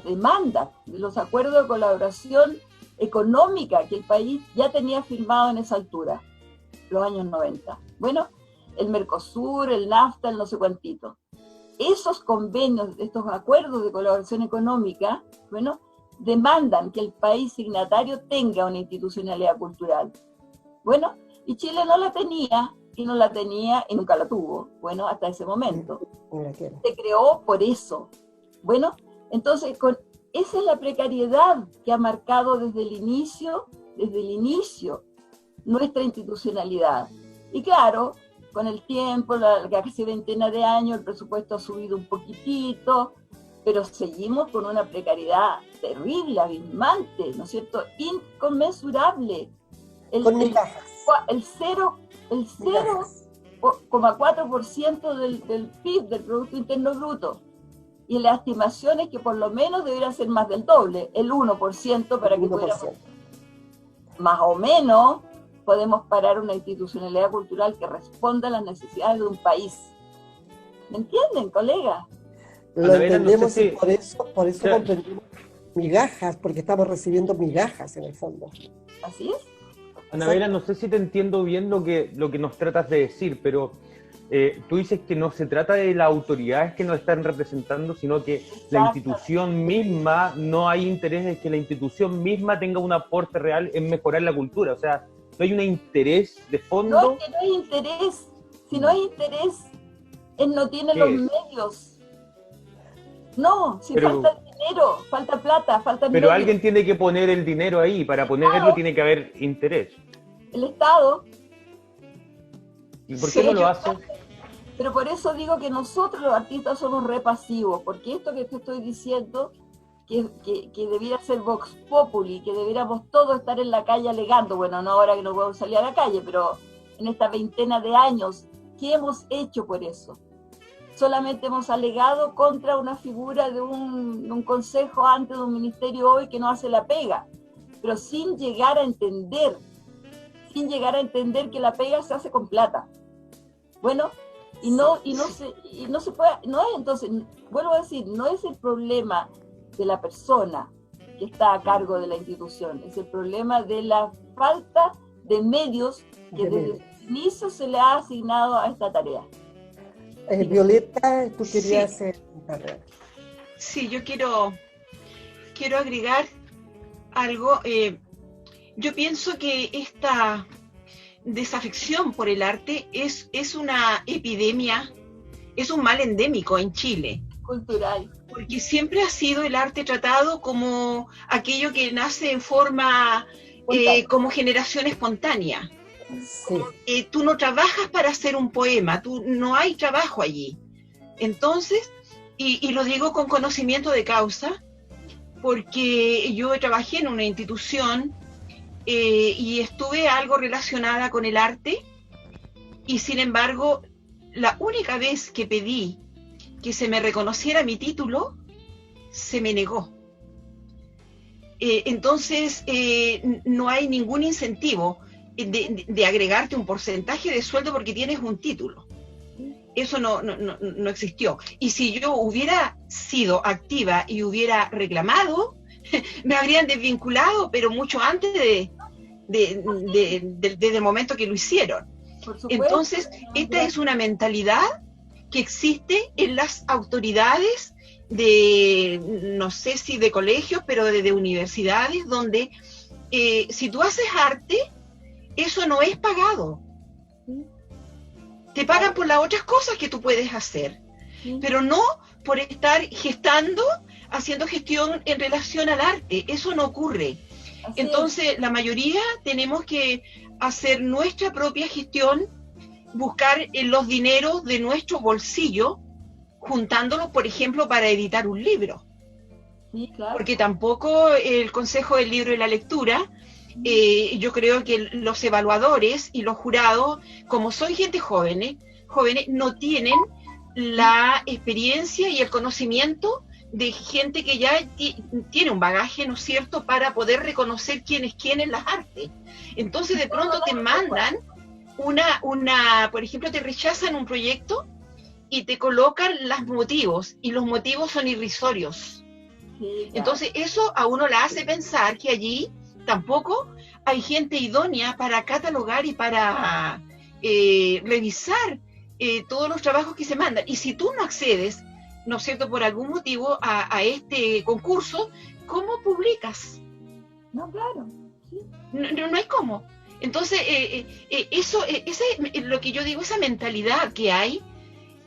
demandas de los acuerdos de colaboración económica que el país ya tenía firmado en esa altura, los años 90. Bueno, el Mercosur, el NAFTA, el no sé cuantito. Esos convenios, estos acuerdos de colaboración económica, bueno, demandan que el país signatario tenga una institucionalidad cultural. Bueno, y Chile no la tenía y nunca la tuvo, bueno, hasta ese momento. Se creó por eso. Bueno, entonces, esa es la precariedad que ha marcado desde el inicio nuestra institucionalidad. Y claro, con el tiempo, la casi veintena de años, el presupuesto ha subido un poquitito, pero seguimos con una precariedad terrible, abismante, ¿no es cierto? Inconmensurable. El 0,4% del PIB, del Producto Interno Bruto. Y la estimación es que por lo menos debería ser más del doble, el 1%, para que pudiéramos, más o menos, podemos parar una institucionalidad cultural que responda a las necesidades de un país. ¿Me entienden, colega? Lo entendemos, y por eso comprendemos migajas, porque estamos recibiendo migajas en el fondo. Así es. Ana Vera, no sé si te entiendo bien lo que nos tratas de decir, pero Tú dices que no se trata de las autoridades que nos están representando, sino que la institución misma, no hay interés en que la institución misma tenga un aporte real en mejorar la cultura. O sea, no hay un interés de fondo. No, que no hay interés. Si no hay interés, él no tiene los medios. No, si falta dinero, falta plata, falta Pero medios. alguien tiene que poner el dinero ahí. Para ponerlo tiene que haber interés. El Estado. ¿Y por qué no lo hace? Pero por eso digo que nosotros los artistas somos repasivos, porque esto que te estoy diciendo, que debiera ser Vox Populi, que debiéramos todos estar en la calle alegando, bueno, no ahora que no podemos salir a la calle, pero en esta veintena de años, ¿qué hemos hecho por eso? Solamente hemos alegado contra una figura de un consejo antes de un ministerio hoy que no hace la pega, pero sin llegar a entender que la pega se hace con plata. Bueno, y no se puede, no es, entonces, vuelvo a decir, no es el problema de la persona que está a cargo de la institución, es el problema de la falta de medios que desde el inicio se le ha asignado a esta tarea. Violeta, tú querías hacer una tarea. Sí, yo quiero agregar algo. Yo pienso que esta desafección por el arte es una epidemia, es un mal endémico en Chile. Cultural. Porque siempre ha sido el arte tratado como aquello que nace en forma, como generación espontánea. Sí. Tú no trabajas para hacer un poema, no hay trabajo allí. Entonces, y lo digo con conocimiento de causa, porque yo trabajé en una institución y estuve algo relacionada con el arte, y sin embargo, la única vez que pedí que se me reconociera mi título, se me negó. Entonces, no hay ningún incentivo de agregarte un porcentaje de sueldo porque tienes un título. Eso no existió. Y si yo hubiera sido activa y hubiera reclamado, me habrían desvinculado, pero mucho antes desde el momento que lo hicieron. Entonces, esta es una mentalidad que existe en las autoridades no sé si de colegios, pero de universidades, donde si tú haces arte, eso no es pagado. Te pagan por las otras cosas que tú puedes hacer, pero no por estar haciendo gestión en relación al arte. Eso no ocurre. Entonces, la mayoría tenemos que hacer nuestra propia gestión, buscar los dineros de nuestro bolsillo, juntándolos, por ejemplo, para editar un libro. Sí, claro. Porque tampoco el Consejo del Libro y la Lectura, yo creo que los evaluadores y los jurados, como son gente jóvenes, no tienen la experiencia y el conocimiento de gente que ya tiene un bagaje, ¿no es cierto?, para poder reconocer quién es quién en las artes. Entonces, de pronto te mandan por ejemplo, te rechazan un proyecto y te colocan los motivos, y los motivos son irrisorios. Sí, claro. Entonces, eso a uno le hace pensar que allí tampoco hay gente idónea para catalogar y para revisar todos los trabajos que se mandan. Y si tú no accedes, ¿no es cierto?, por algún motivo a este concurso, ¿cómo publicas? No, claro. Sí. No hay cómo. Entonces, eso es lo que yo digo, esa mentalidad que hay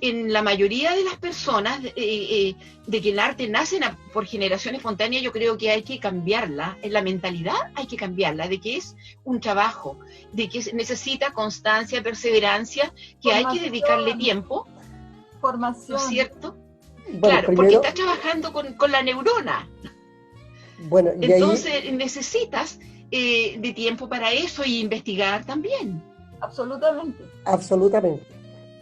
en la mayoría de las personas de que el arte nace por generación espontánea, yo creo que hay que cambiarla. En la mentalidad hay que cambiarla, de que es un trabajo, de que necesita constancia, perseverancia, que hay que dedicarle tiempo. Formación. ¿No es cierto? Bueno, claro, primero, porque estás trabajando con la neurona. Bueno, y entonces ahí necesitas de tiempo para eso y investigar también. Absolutamente. Absolutamente.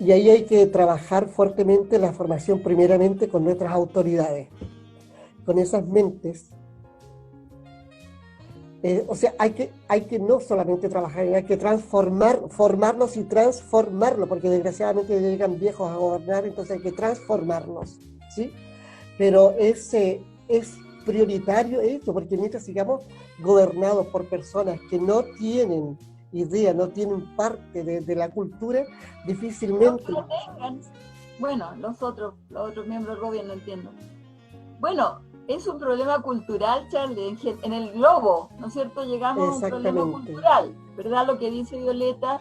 Y ahí hay que trabajar fuertemente la formación primeramente con nuestras autoridades, con esas mentes. O sea, hay que no solamente trabajar, hay que formarnos y transformarlo, porque desgraciadamente llegan viejos a gobernar, entonces hay que transformarnos, ¿sí? Pero es prioritario esto, porque mientras sigamos gobernados por personas que no tienen idea, no tienen parte de la cultura, difícilmente... No lo tengan. Bueno, los otros miembros del gobierno, entiendo. Bueno, es un problema cultural, Charlie, en el globo, ¿no es cierto? Llegamos a un problema cultural, ¿verdad? Lo que dice Violeta,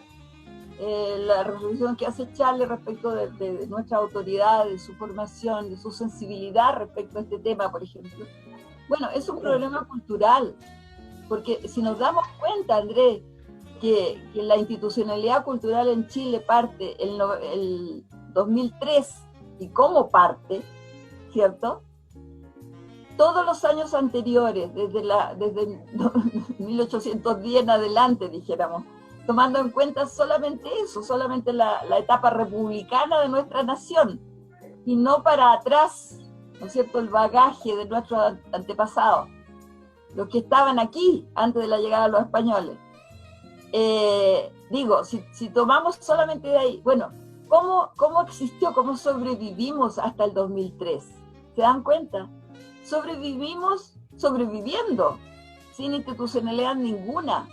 la resolución que hace Charlie respecto de nuestra autoridad, de su formación, de su sensibilidad respecto a este tema, por ejemplo. Bueno, es un problema cultural, porque si nos damos cuenta, Andrés, que la institucionalidad cultural en Chile parte el 2003, y cómo parte, ¿cierto? Todos los años anteriores, desde 1810 en adelante, dijéramos, tomando en cuenta solamente eso, solamente la etapa republicana de nuestra nación, y no para atrás, ¿no es cierto?, el bagaje de nuestros antepasados, los que estaban aquí antes de la llegada de los españoles. Digo, si tomamos solamente de ahí, bueno, ¿cómo existió, cómo sobrevivimos hasta el 2003? ¿Se dan cuenta? Sobrevivimos sobreviviendo, sin institucionalidad ninguna.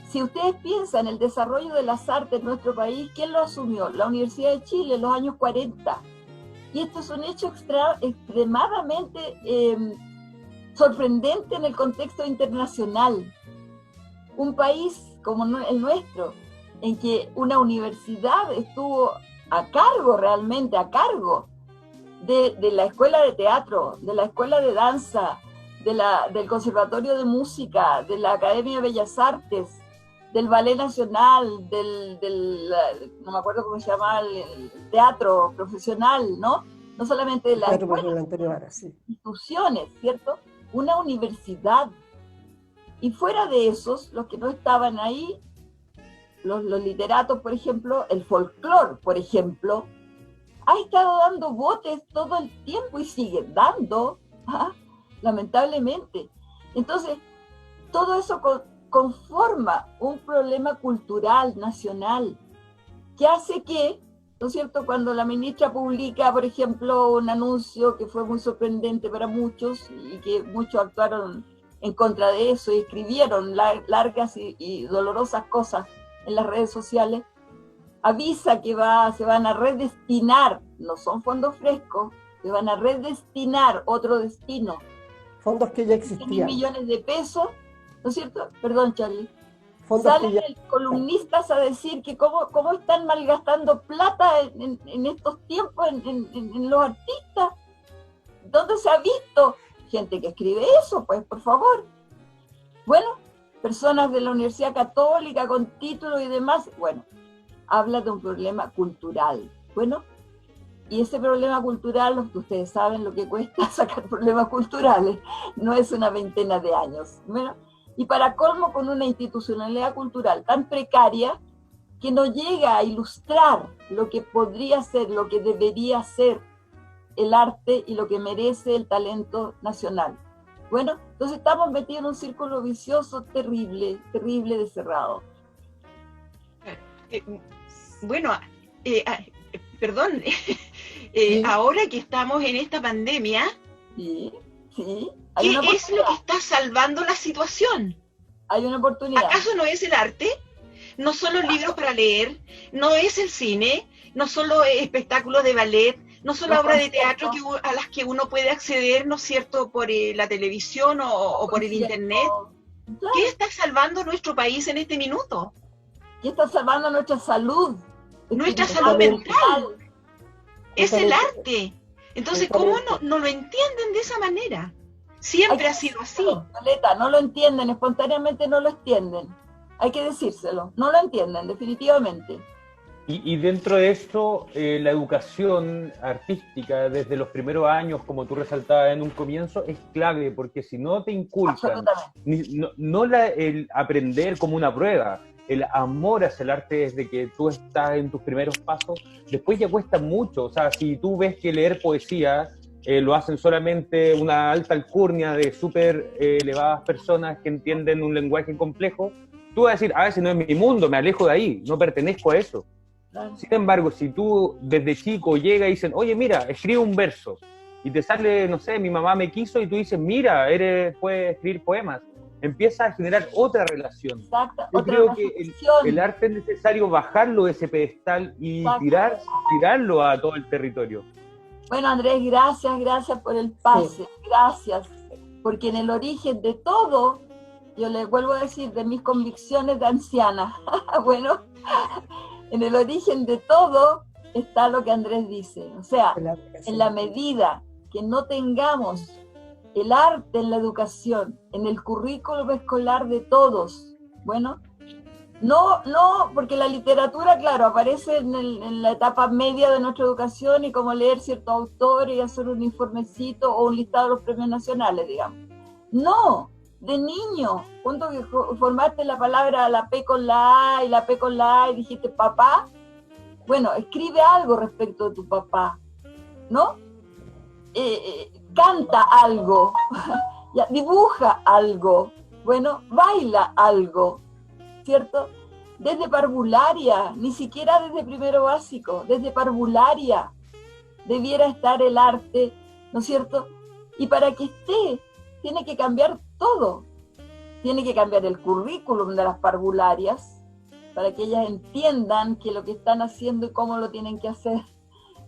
Si ustedes piensan en el desarrollo de las artes en nuestro país, ¿quién lo asumió? La Universidad de Chile en los años 40. Y esto es un hecho extremadamente sorprendente en el contexto internacional. Un país como el nuestro, en que una universidad estuvo a cargo, realmente a cargo, de la escuela de teatro, de la escuela de danza, del conservatorio de música, de la Academia de Bellas Artes, del Ballet Nacional, no me acuerdo cómo se llama, el teatro profesional, ¿no? No solamente de las instituciones, ¿cierto? Una universidad. Y fuera de esos, los que no estaban ahí, los literatos, por ejemplo, el folclore, por ejemplo, ha estado dando botes todo el tiempo y sigue dando, lamentablemente. Entonces, todo eso conforma un problema cultural nacional que hace que, ¿no es cierto?, cuando la ministra publica, por ejemplo, un anuncio que fue muy sorprendente para muchos y que muchos actuaron en contra de eso y escribieron largas y dolorosas cosas en las redes sociales, avisa que se van a redestinar, no son fondos frescos, se van a redestinar otro destino. Fondos que ya existían. Millones de pesos, ¿no es cierto? Perdón, Charlie. Fondos Salen columnistas a decir que cómo están malgastando plata en estos tiempos en los artistas. ¿Dónde se ha visto gente que escribe eso? Pues, por favor. Bueno, personas de la Universidad Católica con título y demás, bueno, habla de un problema cultural. Bueno, y ese problema cultural, ustedes saben lo que cuesta sacar problemas culturales, no es una veintena de años. Bueno, y para colmo, con una institucionalidad cultural tan precaria que no llega a ilustrar lo que podría ser, lo que debería ser el arte y lo que merece el talento nacional. Bueno, entonces estamos metidos en un círculo vicioso terrible, terrible de cerrado. Bueno, perdón, ahora que estamos en esta pandemia, sí, ¿qué es lo que está salvando la situación? Hay una oportunidad. ¿Acaso no es el arte? ¿No son los libros para leer? ¿No es el cine? ¿No son los espectáculos de ballet? ¿No son las obras de teatro a las que uno puede acceder, ¿no es cierto?, por la televisión o por el internet? Claro. ¿Qué está salvando nuestro país en este minuto? ¿Qué está salvando nuestra salud? Nuestra salud mental. Es el arte. Entonces, ¿cómo no lo entienden de esa manera? Siempre ha sido así. Violeta, no lo entienden, espontáneamente no lo entienden. Hay que decírselo. No lo entienden, definitivamente. Y dentro de esto, la educación artística desde los primeros años, como tú resaltabas en un comienzo, es clave, porque si no te inculcan, el aprender como una prueba, el amor hacia el arte desde que tú estás en tus primeros pasos, después ya cuesta mucho. O sea, si tú ves que leer poesía lo hacen solamente una alta alcurnia de súper elevadas personas que entienden un lenguaje complejo, tú vas a decir, ese no es mi mundo, me alejo de ahí, no pertenezco a eso. Sin embargo, si tú desde chico llegas y dicen, oye, mira, escribe un verso, y te sale, no sé, mi mamá me quiso, y tú dices, mira, puedes escribir poemas. empieza a generar otra relación. Exacto. Yo Otra creo que reflexión. el arte es necesario bajarlo de ese pedestal y Exacto. tirarlo a todo el territorio. Bueno, Andrés, gracias por el pase, gracias, porque en el origen de todo, yo le vuelvo a decir, de mis convicciones de anciana, bueno, en el origen de todo está lo que Andrés dice, o sea, en la medida que no tengamos el arte en la educación, en el currículo escolar de todos, bueno, no, porque la literatura, claro, aparece en la etapa media de nuestra educación y como leer ciertos autores y hacer un informecito o un listado de los premios nacionales, digamos. No, de niño, cuando que formaste la palabra la P con la A y la P con la A y dijiste papá, bueno, escribe algo respecto de tu papá, ¿no? Canta algo, dibuja algo, bueno, baila algo, ¿cierto? Desde parvularia, ni siquiera desde primero básico, desde parvularia debiera estar el arte, ¿no es cierto? Y para que esté, tiene que cambiar todo. Tiene que cambiar el currículum de las parvularias para que ellas entiendan que lo que están haciendo y cómo lo tienen que hacer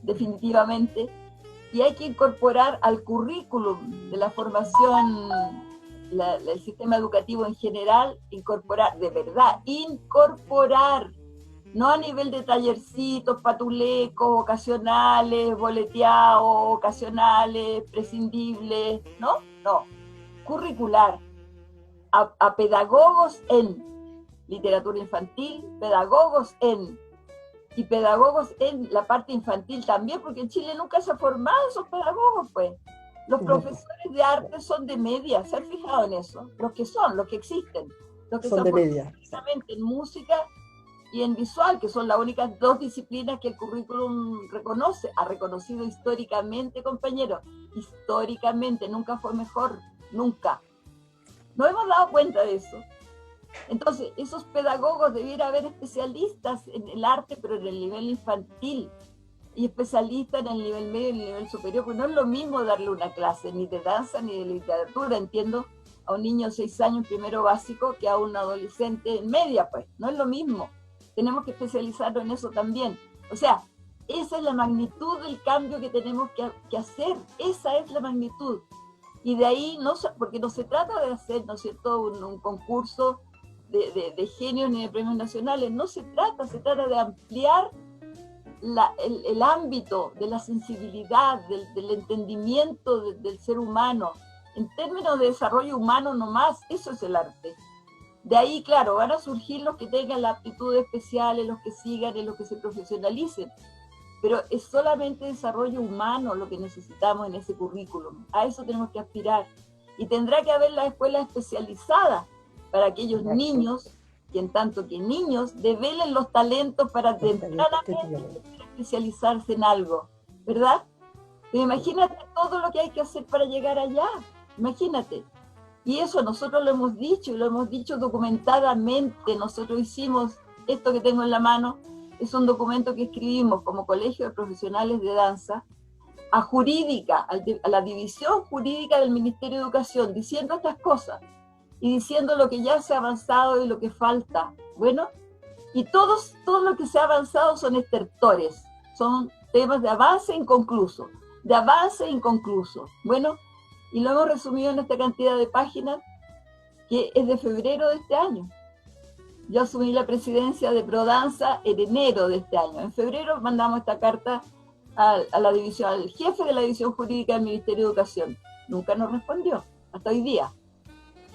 definitivamente. Y hay que incorporar al currículum de la formación, el sistema educativo en general, incorporar, de verdad, incorporar, no a nivel de tallercitos, patulecos, ocasionales, boleteados, ocasionales, prescindibles, no, curricular, a pedagogos en literatura infantil, pedagogos en la parte infantil también, porque en Chile nunca se han formado esos pedagogos, pues. Los profesores de arte son de media, ¿se han fijado en eso? Los que existen. Los que son de media. Precisamente en música y en visual, que son las únicas dos disciplinas que el currículum ha reconocido históricamente, compañeros. Históricamente, nunca fue mejor, nunca. No hemos dado cuenta de eso. Entonces, esos pedagogos debiera haber especialistas en el arte, pero en el nivel infantil, y especialistas en el nivel medio y en el nivel superior, pues no es lo mismo darle una clase ni de danza ni de literatura, entiendo, a un niño de 6 años en primero básico que a un adolescente en media, pues, no es lo mismo. Tenemos que especializarnos en eso también. O sea, esa es la magnitud del cambio que tenemos que hacer, esa es la magnitud. Y de ahí, porque no se trata de hacer, ¿no es cierto?, un concurso de genios ni de premios nacionales, no se trata de ampliar el ámbito de la sensibilidad, del entendimiento del ser humano, en términos de desarrollo humano nomás, eso es el arte. De ahí, claro, van a surgir los que tengan las aptitudes especiales, los que sigan y los que se profesionalicen, pero es solamente desarrollo humano lo que necesitamos en ese currículum, a eso tenemos que aspirar, y tendrá que haber la escuela especializada para aquellos niños, y en tanto que niños develen los talentos para tempranamente especializarse en algo, ¿verdad? Pero imagínate todo lo que hay que hacer para llegar allá, imagínate. Y eso nosotros lo hemos dicho, y lo hemos dicho documentadamente. Nosotros hicimos esto que tengo en la mano, es un documento que escribimos como Colegio de Profesionales de Danza, a jurídica, a la división jurídica del Ministerio de Educación, diciendo estas cosas, y diciendo lo que ya se ha avanzado y lo que falta. Bueno, y todo lo que se ha avanzado son estertores, son temas de avance inconcluso, Bueno, y lo hemos resumido en esta cantidad de páginas, que es de febrero de este año. Yo asumí la presidencia de Prodanza en enero de este año. En febrero mandamos esta carta a la división, al jefe de la división jurídica del Ministerio de Educación. Nunca nos respondió, hasta hoy día.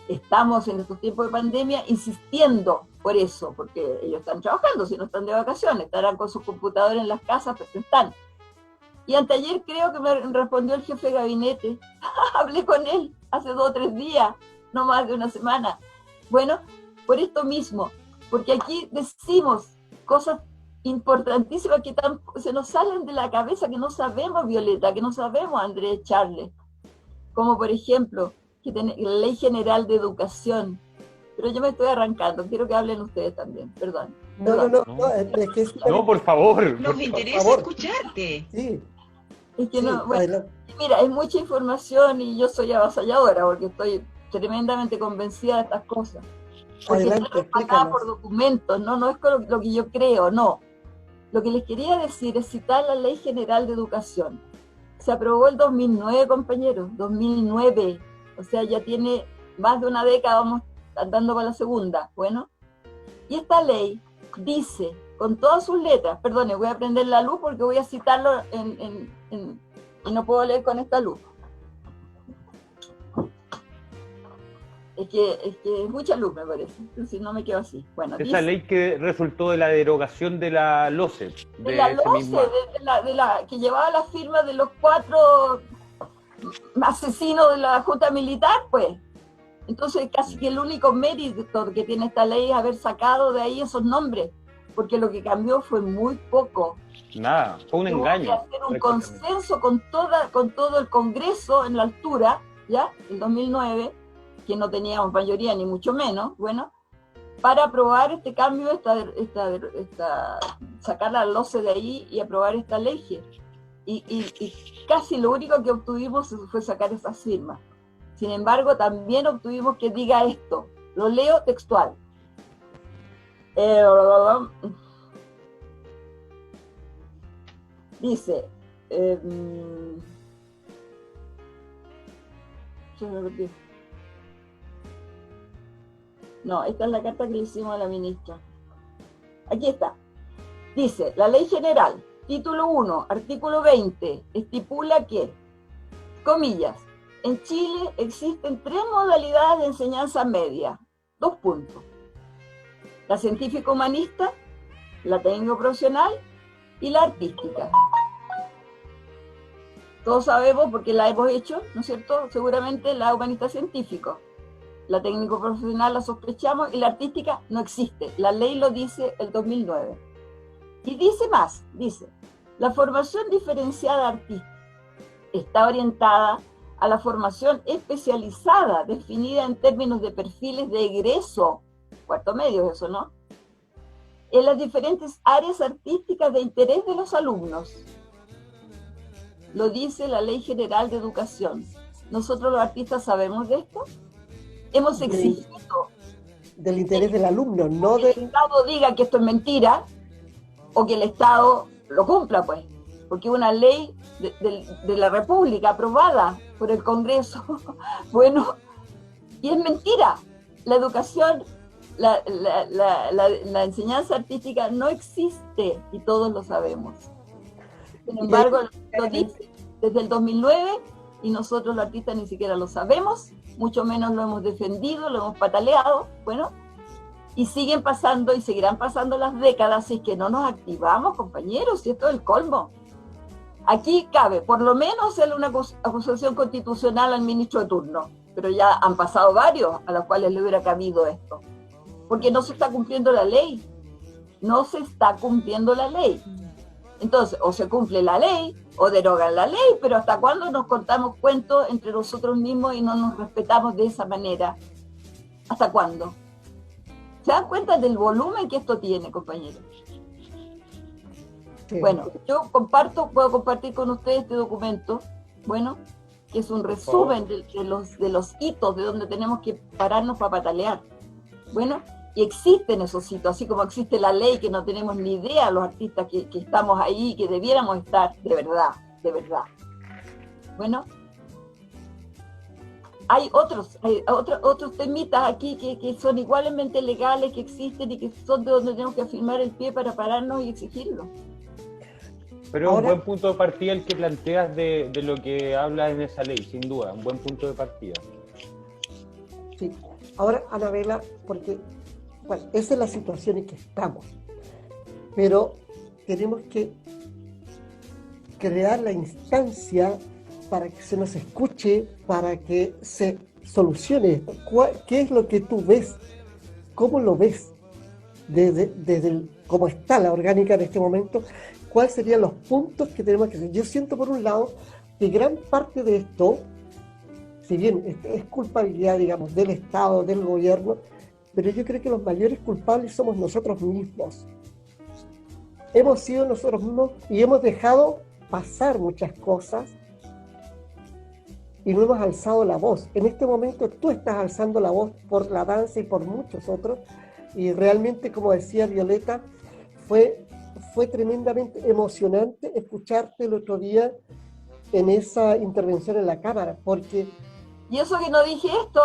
Estamos en estos tiempos de pandemia insistiendo por eso, porque ellos están trabajando, si no están de vacaciones, estarán con sus computadores en las casas, pero están. Y anteayer creo que me respondió el jefe de gabinete, hablé con él hace 2 o 3 días, no más de una semana. Bueno, por esto mismo, porque aquí decimos cosas importantísimas que se nos salen de la cabeza, que no sabemos, Violeta, que no sabemos, Andrés, Charles, como por ejemplo, que la Ley General de Educación. Pero yo me estoy arrancando, quiero que hablen ustedes también, perdón. No, es que no, por favor. Nos interesa escucharte. Sí. Es que sí, no, bueno, mira, es mucha información y yo soy avasalladora porque estoy tremendamente convencida de estas cosas. Porque Adelante, está respaldada explícanos. por documentos, no es lo que yo creo, no. Lo que les quería decir es citar la Ley General de Educación. Se aprobó el 2009, compañeros, 2009. O sea, ya tiene más de una década, vamos andando con la segunda. Bueno, y esta ley dice, con todas sus letras, perdone, voy a prender la luz porque voy a citarlo y no puedo leer con esta luz. Es que es mucha luz, me parece. Si no me quedo así. Bueno, Esa dice, ley que resultó de la derogación de la LOCE. de la ese LOCE, mismo año. de la que llevaba la firma de los 4 asesinos de la Junta Militar, pues. Entonces, casi que el único mérito que tiene esta ley es haber sacado de ahí esos nombres, porque lo que cambió fue muy poco. Nada, fue un Tuvo engaño. que hacer un consenso con todo el Congreso en la altura, ¿ya? El 2009, que no teníamos mayoría ni mucho menos, bueno, para aprobar este cambio, sacar la LOCE de ahí y aprobar esta ley. Y casi lo único que obtuvimos fue sacar esas firmas. Sin embargo, también obtuvimos que diga esto. Lo leo textual. Dice, no, esta es la carta que le hicimos a la ministra. Aquí está. Dice, la Ley General, título 1, artículo 20, estipula que, comillas, en Chile existen 3 modalidades de enseñanza media. 2 puntos. La científico-humanista, la técnico-profesional y la artística. Todos sabemos, porque la hemos hecho, ¿no es cierto? Seguramente la humanista científico. La técnico-profesional la sospechamos y la artística no existe. La ley lo dice el 2009. Y dice más, dice, la formación diferenciada artística está orientada a la formación especializada, definida en términos de perfiles de egreso, 4º medio eso, ¿no? En las diferentes áreas artísticas de interés de los alumnos. Lo dice la Ley General de Educación. ¿Nosotros los artistas sabemos de esto? Hemos exigido Del interés del alumno, no que el del... Estado diga que esto es mentira o que el Estado lo cumpla, pues, porque una ley de la República aprobada por el Congreso, bueno, y es mentira. La educación, la enseñanza artística no existe y todos lo sabemos. Sin embargo, lo dice desde el 2009 y nosotros los artistas ni siquiera lo sabemos, mucho menos lo hemos defendido, lo hemos pataleado, bueno, y siguen pasando y seguirán pasando las décadas si es que no nos activamos, compañeros, y esto es el colmo. Aquí cabe, por lo menos, hacerle una acusación constitucional al ministro de turno, pero ya han pasado varios a los cuales le hubiera cabido esto, porque no se está cumpliendo la ley, no se está cumpliendo la ley. Entonces, o se cumple la ley, o derogan la ley, pero ¿hasta cuándo nos contamos cuentos entre nosotros mismos y no nos respetamos de esa manera? ¿Hasta cuándo? ¿Se dan cuenta del volumen que esto tiene, compañeros? Sí. Bueno, yo puedo compartir con ustedes este documento, bueno, que es un resumen de los hitos de donde tenemos que pararnos para patalear. Bueno, y existen esos hitos, así como existe la ley que no tenemos ni idea los artistas que estamos ahí, que debiéramos estar, de verdad, de verdad. Bueno, hay otros temitas aquí que son igualmente legales, que existen y que son de donde tenemos que afirmar el pie para pararnos y exigirlo. Pero Ahora, un buen punto de partida el que planteas de lo que habla en esa ley, sin duda, un buen punto de partida. sí. Ahora, Anabela, porque bueno, esa es la situación en que estamos, pero tenemos que crear la instancia para que se nos escuche, para que se solucione esto. ¿Qué es lo que tú ves? ¿Cómo lo ves? Desde cómo está la orgánica en este momento, ¿cuáles serían los puntos que tenemos que hacer? Yo siento, por un lado, que gran parte de esto, si bien es culpabilidad, digamos, del Estado, del gobierno, pero yo creo que los mayores culpables somos nosotros mismos. Hemos sido nosotros mismos y hemos dejado pasar muchas cosas y no hemos alzado la voz. En este momento tú estás alzando la voz por la danza y por muchos otros, y realmente, como decía Violeta, fue tremendamente emocionante escucharte el otro día en esa intervención en la cámara, porque... Y eso que no dije esto,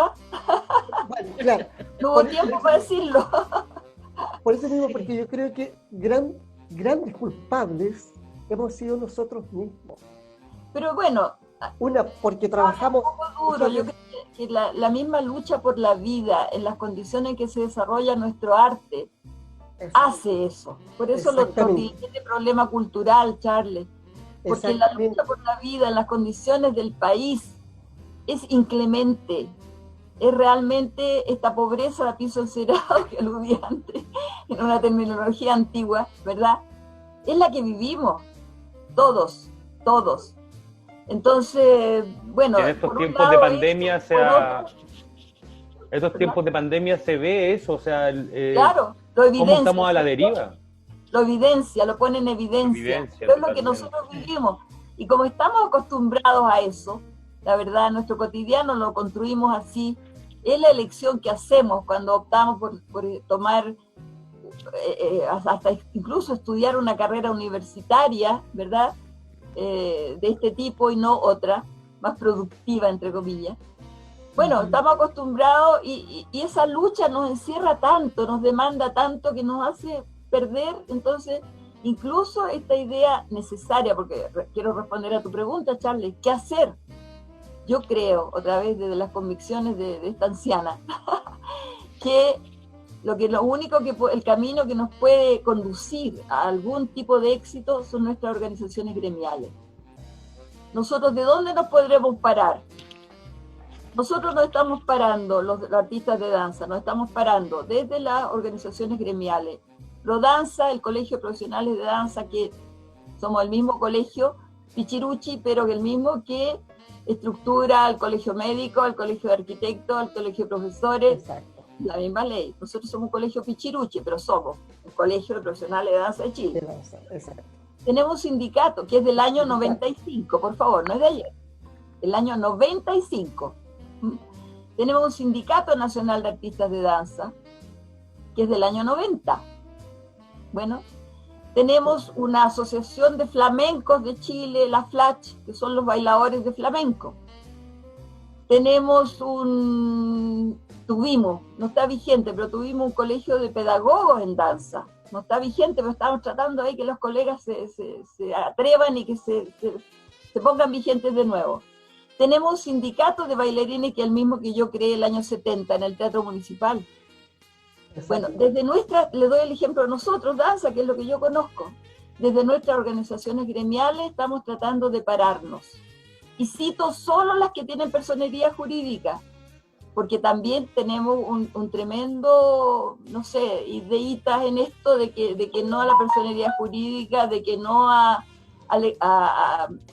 Bueno, claro, no hubo tiempo para decirlo. por eso mismo, porque yo creo que grandes culpables hemos sido nosotros mismos. Pero bueno, Una, porque trabajamos... un poco duro, yo creo que la misma lucha por la vida, en las condiciones en que se desarrolla nuestro arte, hace eso. Por eso lo tiene problema cultural, Charles. Porque la lucha por la vida en las condiciones del país es inclemente. Es realmente esta pobreza de piso encerado que aludí antes, en una terminología antigua, ¿verdad? Es la que vivimos, todos. Entonces, bueno... En estos tiempos de pandemia tiempos de pandemia se ve eso, o sea... claro, lo evidencia. ¿Cómo estamos a la deriva? Lo evidencia, lo pone en evidencia. Es lo que nosotros vivimos. Y como estamos acostumbrados a eso, la verdad, nuestro cotidiano lo construimos así. Es la elección que hacemos cuando optamos por tomar, hasta incluso estudiar una carrera universitaria, ¿verdad? De este tipo y no otra, más productiva, entre comillas. Bueno, estamos acostumbrados y esa lucha nos encierra tanto, nos demanda tanto que nos hace perder, entonces, incluso esta idea necesaria, porque quiero responder a tu pregunta, Charles, ¿qué hacer? Yo creo, otra vez desde las convicciones de esta anciana, que el camino que nos puede conducir a algún tipo de éxito son nuestras organizaciones gremiales. Nosotros, ¿de dónde nos podremos parar? Nosotros nos estamos parando, los artistas de danza, nos estamos parando desde las organizaciones gremiales. ProDanza, el Colegio de Profesionales de Danza, que somos el mismo colegio, Pichiruchi, pero que el mismo que estructura al Colegio Médico, al Colegio de Arquitectos, al Colegio de Profesores. Exacto. La misma ley. Nosotros somos un colegio Pichiruchi, pero somos el Colegio de Profesionales de Danza de Chile. Exacto. Tenemos un sindicato que es del año 95, por favor, no es de ayer, del año 95. Tenemos un sindicato nacional de artistas de danza que es del año 90. Bueno, tenemos una asociación de flamencos de Chile, la FLACH, que son los bailadores de flamenco. No está vigente, pero tuvimos un colegio de pedagogos en danza. No está vigente, pero estamos tratando ahí que los colegas se atrevan y que se pongan vigentes de nuevo. Tenemos un sindicato de bailarines que es el mismo que yo creé el año 70 en el Teatro Municipal. Bueno, le doy el ejemplo de nosotros, danza, que es lo que yo conozco. Desde nuestras organizaciones gremiales estamos tratando de pararnos. Y cito solo las que tienen personería jurídica, porque también tenemos un tremendo, no sé, ideitas en esto de que no a la personería jurídica, de que no a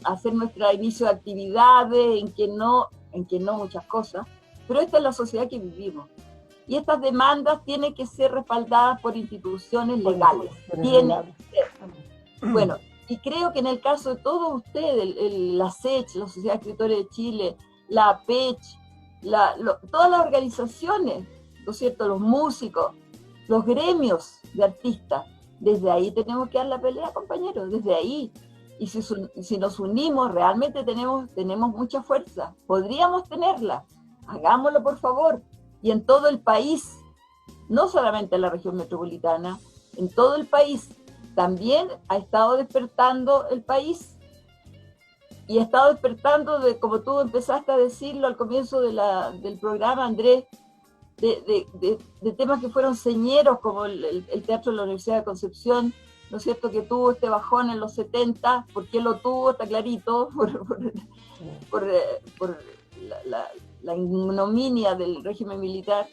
hacer nuestro inicio de actividades, en que no muchas cosas, pero esta es la sociedad que vivimos. Y estas demandas tienen que ser respaldadas por instituciones legales. Bueno, y creo que en el caso de todos ustedes, la SECH, la Sociedad de Escritores de Chile, la APECH, todas las organizaciones, ¿no es cierto?, los músicos, los gremios de artistas, desde ahí tenemos que dar la pelea, compañeros, desde ahí. Y si nos unimos, realmente tenemos mucha fuerza. Podríamos tenerla. Hagámoslo, por favor. Y en todo el país, no solamente en la región metropolitana, en todo el país, también ha estado despertando el país. Y ha estado despertando, como tú empezaste a decirlo al comienzo del programa, Andrés, de temas que fueron señeros, como el Teatro de la Universidad de Concepción, ¿no es cierto?, que tuvo este bajón en los 70, ¿por qué lo tuvo? Está clarito, por la ignominia del régimen militar,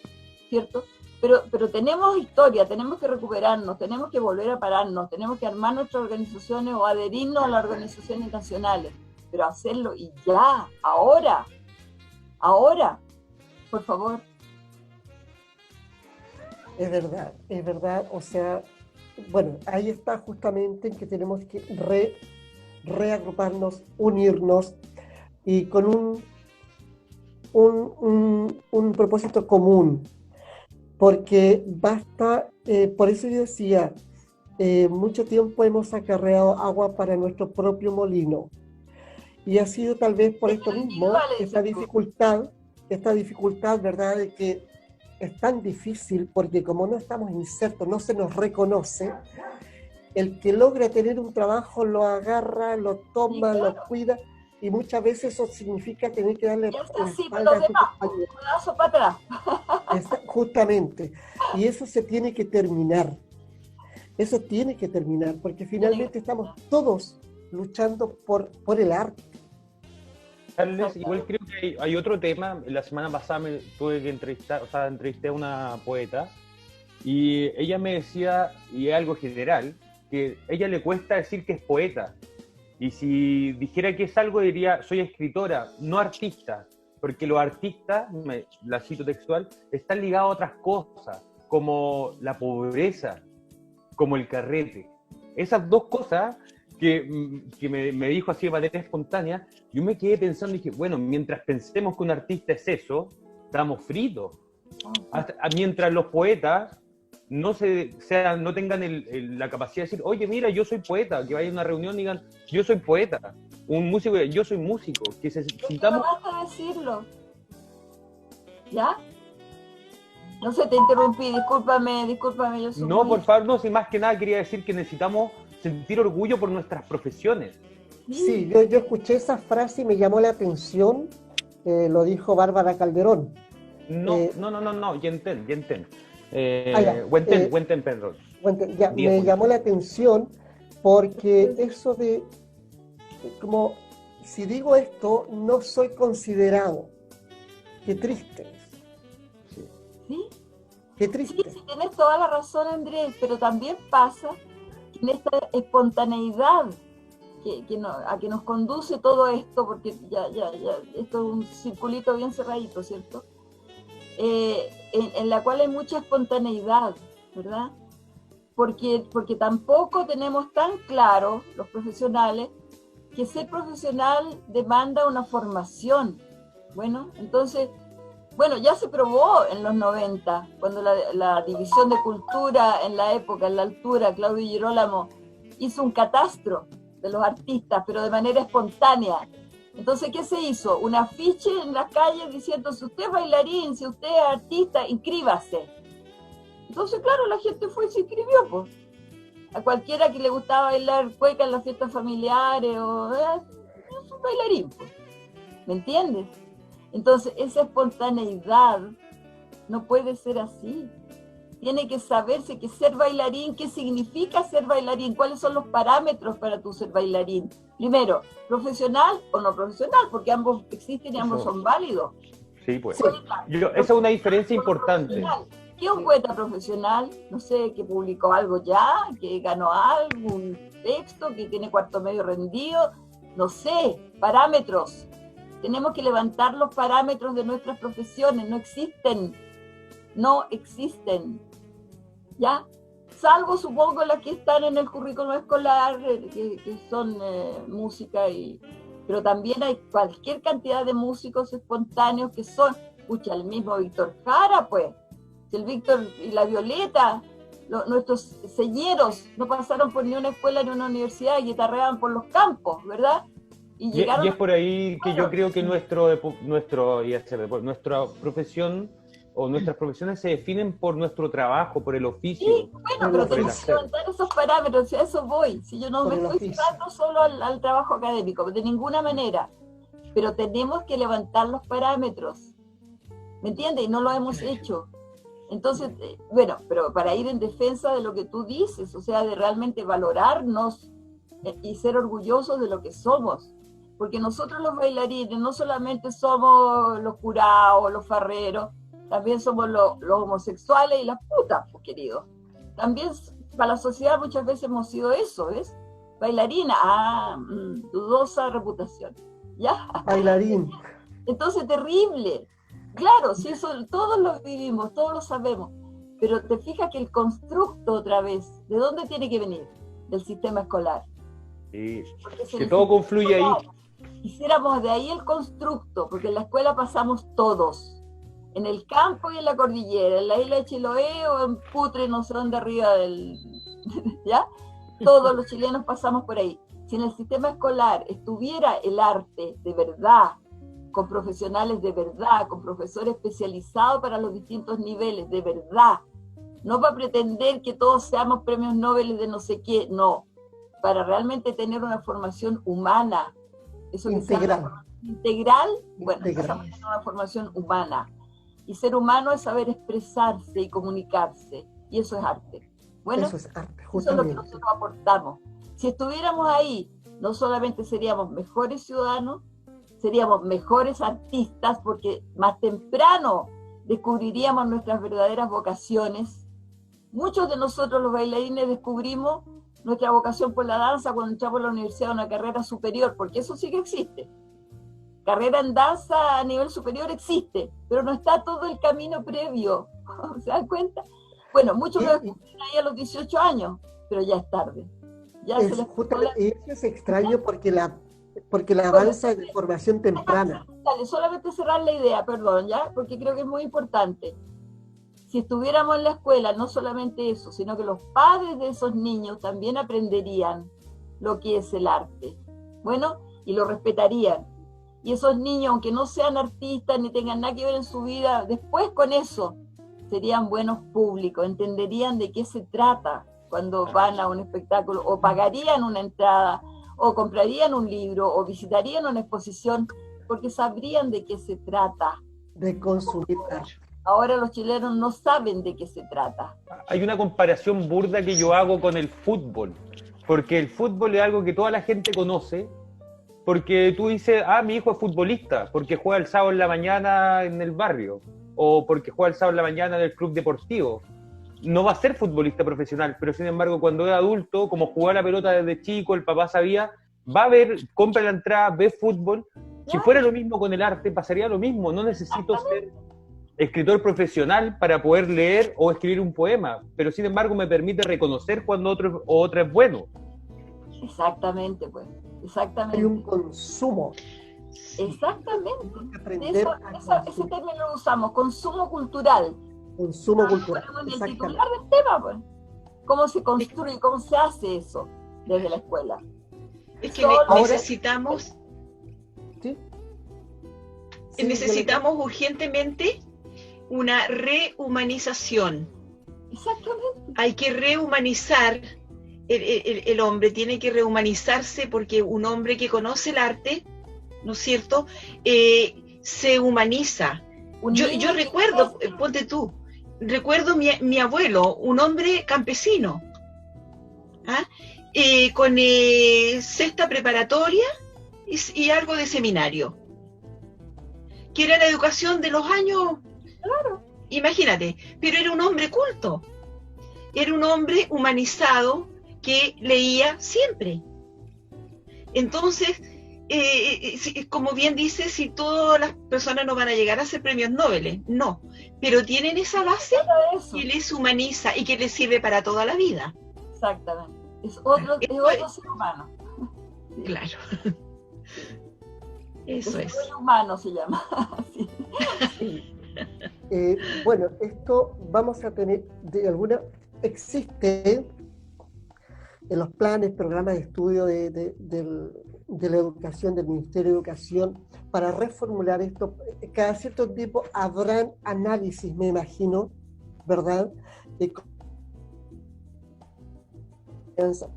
¿cierto? Pero tenemos historia, tenemos que recuperarnos, tenemos que volver a pararnos, tenemos que armar nuestras organizaciones o adherirnos a las organizaciones nacionales, pero hacerlo y ya, ahora, por favor. Es verdad, o sea, bueno, ahí está justamente en que tenemos que reagruparnos, unirnos y con un propósito común, porque basta, por eso yo decía, mucho tiempo hemos acarreado agua para nuestro propio molino, y ha sido tal vez por esto mismo, esta dificultad, ¿verdad?, de que es tan difícil, porque como no estamos insertos, no se nos reconoce, el que logra tener un trabajo lo agarra, lo toma, lo cuida, y muchas veces eso significa tener que darle la espalda a tu compañero. Justamente, y eso se tiene que terminar. Eso tiene que terminar, porque finalmente estamos todos luchando por el arte. Carles, igual creo que hay otro tema. La semana pasada tuve que entrevisté a una poeta y ella me decía, y es algo general, que a ella le cuesta decir que es poeta. Y si dijera que es algo, diría, soy escritora, no artista. Porque los artistas, la cito textual, están ligados a otras cosas, como la pobreza, como el carrete. Esas dos cosas que me dijo así de manera espontánea, yo me quedé pensando y dije, bueno, mientras pensemos que un artista es eso, estamos fritos. Mientras los poetas no tengan la capacidad de decir, oye, mira, yo soy poeta, que vayan a una reunión y digan, yo soy poeta, un músico, yo soy músico, que sintamos... No basta decirlo, ¿ya? No sé, te interrumpí, discúlpame, yo soy No, por favor, no, si más que nada quería decir que necesitamos sentir orgullo por nuestras profesiones. Sí, yo escuché esa frase y me llamó la atención, lo dijo Bárbara Calderón. No, Yenten. Wenten, perdón. Ya, me llamó la atención porque eso de, como, si digo esto, no soy considerado. Qué triste. ¿Sí? Qué triste. Sí, tienes toda la razón, Andrés, pero también pasa que en esta espontaneidad a que nos conduce todo esto, porque ya, esto es un circulito bien cerradito, ¿cierto? En la cual hay mucha espontaneidad, ¿verdad? Porque tampoco tenemos tan claro, los profesionales, que ser profesional demanda una formación. Bueno, entonces... Bueno, ya se probó en los 90, cuando la División de Cultura en la época, en la altura, Claudio Girolamo, hizo un catastro de los artistas, pero de manera espontánea. Entonces, ¿qué se hizo? Un afiche en las calles diciendo, si usted es bailarín, si usted es artista, inscríbase. Entonces, claro, la gente fue y se inscribió, pues. A cualquiera que le gustaba bailar cueca en las fiestas familiares, es un bailarín, pues. ¿Me entiendes? Entonces, esa espontaneidad no puede ser así. Tiene que saberse que ser bailarín, ¿qué significa ser bailarín? ¿Cuáles son los parámetros para tú ser bailarín? Primero, profesional o no profesional, porque ambos existen y ambos son válidos. Sí, pues. Esa es una diferencia importante. ¿Qué es un poeta profesional? No sé, que publicó algo ya, que ganó algo, un texto, que tiene cuarto medio rendido. No sé, parámetros. Tenemos que levantar los parámetros de nuestras profesiones, no existen, ¿ya? Salvo, supongo, las que están en el currículum escolar, que son música, pero también hay cualquier cantidad de músicos espontáneos que son, escucha, el mismo Víctor Jara, pues, el Víctor y la Violeta, nuestros señeros no pasaron por ni una escuela ni una universidad y guitarreaban por los campos, ¿verdad? Y es por ahí que yo creo que nuestra profesión o nuestras profesiones se definen por nuestro trabajo, por el oficio. Sí, bueno, pero tenemos que levantar esos parámetros, a eso voy. Si yo no me estoy fijando solo al trabajo académico, de ninguna manera. Pero tenemos que levantar los parámetros. ¿Me entiendes? Y no lo hemos hecho. Entonces, bueno, pero para ir en defensa de lo que tú dices, o sea, de realmente valorarnos y ser orgullosos de lo que somos. Porque nosotros los bailarines no solamente somos los curados, los farreros, también somos los homosexuales y las putas, pues, queridos. También para la sociedad muchas veces hemos sido eso, ¿ves? Bailarina, dudosa reputación, ¿ya? Bailarín. Entonces, terrible. Claro, si eso todos lo vivimos, todos lo sabemos, pero te fijas que el constructo otra vez, ¿de dónde tiene que venir? Del sistema escolar. Sí, que todo confluye ahí. hiciéramos de ahí el constructo, porque en la escuela pasamos todos, en el campo y en la cordillera, en la isla de Chiloé o en Putre, no sé dónde arriba del... ¿ya? Todos los chilenos pasamos por ahí. Si en el sistema escolar estuviera el arte de verdad, con profesionales de verdad, con profesores especializados para los distintos niveles, de verdad, no para pretender que todos seamos premios Nobel de no sé qué, no, para realmente tener una formación humana, eso integral. Integral, bueno, Integral. tener una formación humana. Y ser humano es saber expresarse y comunicarse, y eso es arte. Bueno, Eso es arte, eso es lo que justamente. nosotros aportamos. Si estuviéramos ahí, no solamente seríamos mejores ciudadanos, seríamos mejores artistas, porque más temprano descubriríamos nuestras verdaderas vocaciones. Muchos de nosotros los bailarines descubrimos nuestra vocación por la danza cuando entramos a la universidad a una carrera superior, porque eso sí que existe. Carrera en danza a nivel superior existe, pero no está todo el camino previo. ¿Se dan cuenta? Bueno, muchos lo descubren ahí a los 18 años, pero ya es tarde. Ya se les Y eso es extraño porque la danza es de formación temprana. Dale, solamente cerrar la idea, perdón, ¿ya? Porque creo que es muy importante. Si estuviéramos en la escuela, no solamente eso, sino que los padres de esos niños también aprenderían lo que es el arte. Bueno, y lo respetarían. Y esos niños, aunque no sean artistas ni tengan nada que ver en su vida, después con eso serían buenos públicos, entenderían de qué se trata cuando van a un espectáculo, o pagarían una entrada, o comprarían un libro, o visitarían una exposición, porque sabrían de qué se trata. De consumir arte. Ahora los chilenos no saben de qué se trata. Hay una comparación burda que yo hago con el fútbol, porque el fútbol es algo que toda la gente conoce, porque tú dices, mi hijo es futbolista, porque juega el sábado en la mañana en el barrio, o porque juega el sábado en la mañana en el club deportivo. No va a ser futbolista profesional, pero sin embargo cuando es adulto, como jugaba la pelota desde chico, el papá sabía, va a ver, compra la entrada, ve fútbol. Si fuera lo mismo con el arte, pasaría lo mismo. No necesito ser escritor profesional para poder leer o escribir un poema, pero sin embargo me permite reconocer cuando otro o otra es bueno. Exactamente, pues. Exactamente. Hay un consumo. Exactamente. Ese término lo usamos, consumo cultural. Consumo cultural. En el titular del tema, pues. ¿Cómo se construye, cómo se hace eso desde la escuela? Es que necesitamos... ¿Sí? Necesitamos urgentemente una rehumanización. Exactamente. Hay que rehumanizar, el hombre tiene que rehumanizarse, porque un hombre que conoce el arte, ¿no es cierto?, se humaniza. Yo recuerdo, ponte tú, recuerdo mi abuelo, un hombre campesino, con sexta preparatoria y algo de seminario, que era la educación de los años, claro, imagínate, pero era un hombre culto, era un hombre humanizado que leía siempre. Entonces, como bien dice, si todas las personas no van a llegar a ser premios Nobel, no, pero tienen esa base que les humaniza y que les sirve para toda la vida. Exactamente, es otro ser humano. Claro. Eso es. Humano se llama. Sí. Sí. Bueno, esto vamos a tener, existe en los planes, programas de estudio de la educación, del Ministerio de Educación, para reformular esto. Cada cierto tiempo habrán análisis, me imagino, ¿verdad?,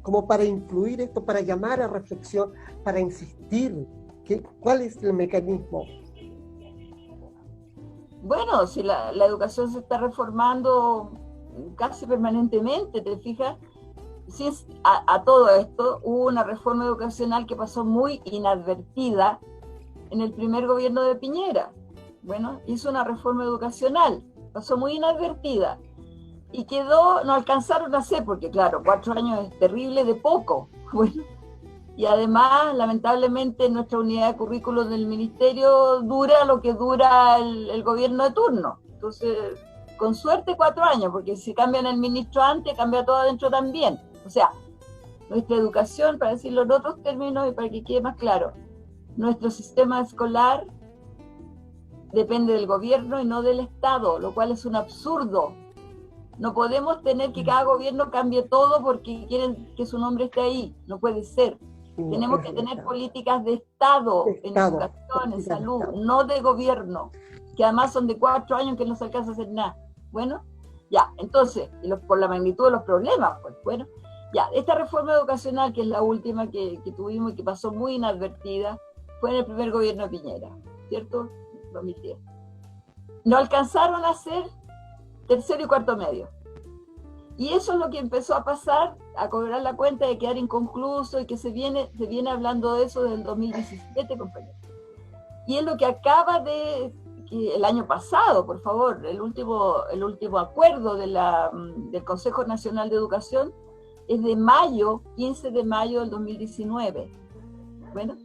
como para incluir esto, para llamar a reflexión, para insistir. ¿Cuál es el mecanismo? Bueno, si la educación se está reformando casi permanentemente, ¿te fijas? Sí, a todo esto hubo una reforma educacional que pasó muy inadvertida en el primer gobierno de Piñera. Bueno, hizo una reforma educacional, pasó muy inadvertida y quedó, no alcanzaron a hacer, porque claro, 4 años es terrible de poco. Bueno, y además, lamentablemente, nuestra unidad de currículos del ministerio dura lo que dura el gobierno de turno. Entonces, con suerte 4 años, porque si cambian el ministro antes, cambia todo adentro también. O sea, nuestra educación, para decirlo en otros términos y para que quede más claro, nuestro sistema escolar depende del gobierno y no del Estado, lo cual es un absurdo. No podemos tener que cada gobierno cambie todo porque quieren que su nombre esté ahí. No puede ser. No, Tenemos que tener políticas de Estado, en educación, en salud, no de gobierno, que además son de 4 años que no se alcanza a hacer nada. Bueno, ya, entonces, por la magnitud de los problemas, pues bueno, ya, esta reforma educacional, que es la última que tuvimos y que pasó muy inadvertida, fue en el primer gobierno de Piñera, ¿cierto? 2010. No alcanzaron a hacer tercero y cuarto medio. Y eso es lo que empezó a pasar, a cobrar la cuenta de quedar inconcluso y que se viene hablando de eso desde el 2017, compañeros. Y es lo que acaba de, que el año pasado, por favor, el último acuerdo del Consejo Nacional de Educación es de mayo, 15 de mayo del 2019. Bueno,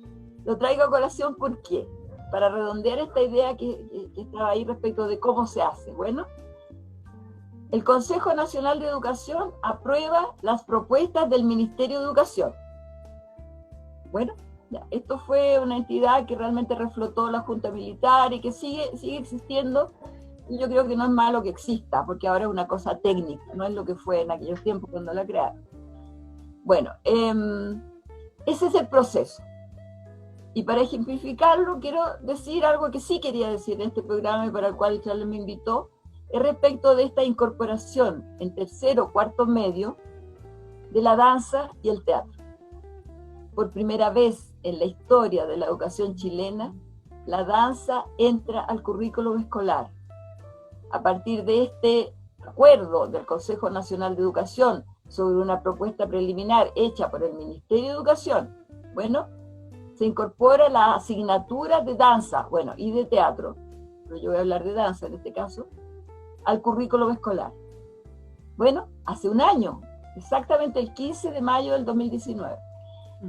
lo traigo a colación, ¿por qué? Para redondear esta idea que estaba ahí respecto de cómo se hace. Bueno, el Consejo Nacional de Educación aprueba las propuestas del Ministerio de Educación. Bueno, ya, esto fue una entidad que realmente reflotó la Junta Militar y que sigue existiendo. Y yo creo que no es malo que exista, porque ahora es una cosa técnica, no es lo que fue en aquellos tiempos cuando la crearon. Bueno, ese es el proceso. Y para ejemplificarlo, quiero decir algo que sí quería decir en este programa y para el cual Charles me invitó, es respecto de esta incorporación en tercero o cuarto medio de la danza y el teatro. Por primera vez en la historia de la educación chilena, la danza entra al currículo escolar. A partir de este acuerdo del Consejo Nacional de Educación sobre una propuesta preliminar hecha por el Ministerio de Educación, bueno, se incorpora la asignatura de danza, bueno, y de teatro, pero yo voy a hablar de danza en este caso, al currículo escolar. Bueno, hace un año, exactamente el 15 de mayo del 2019.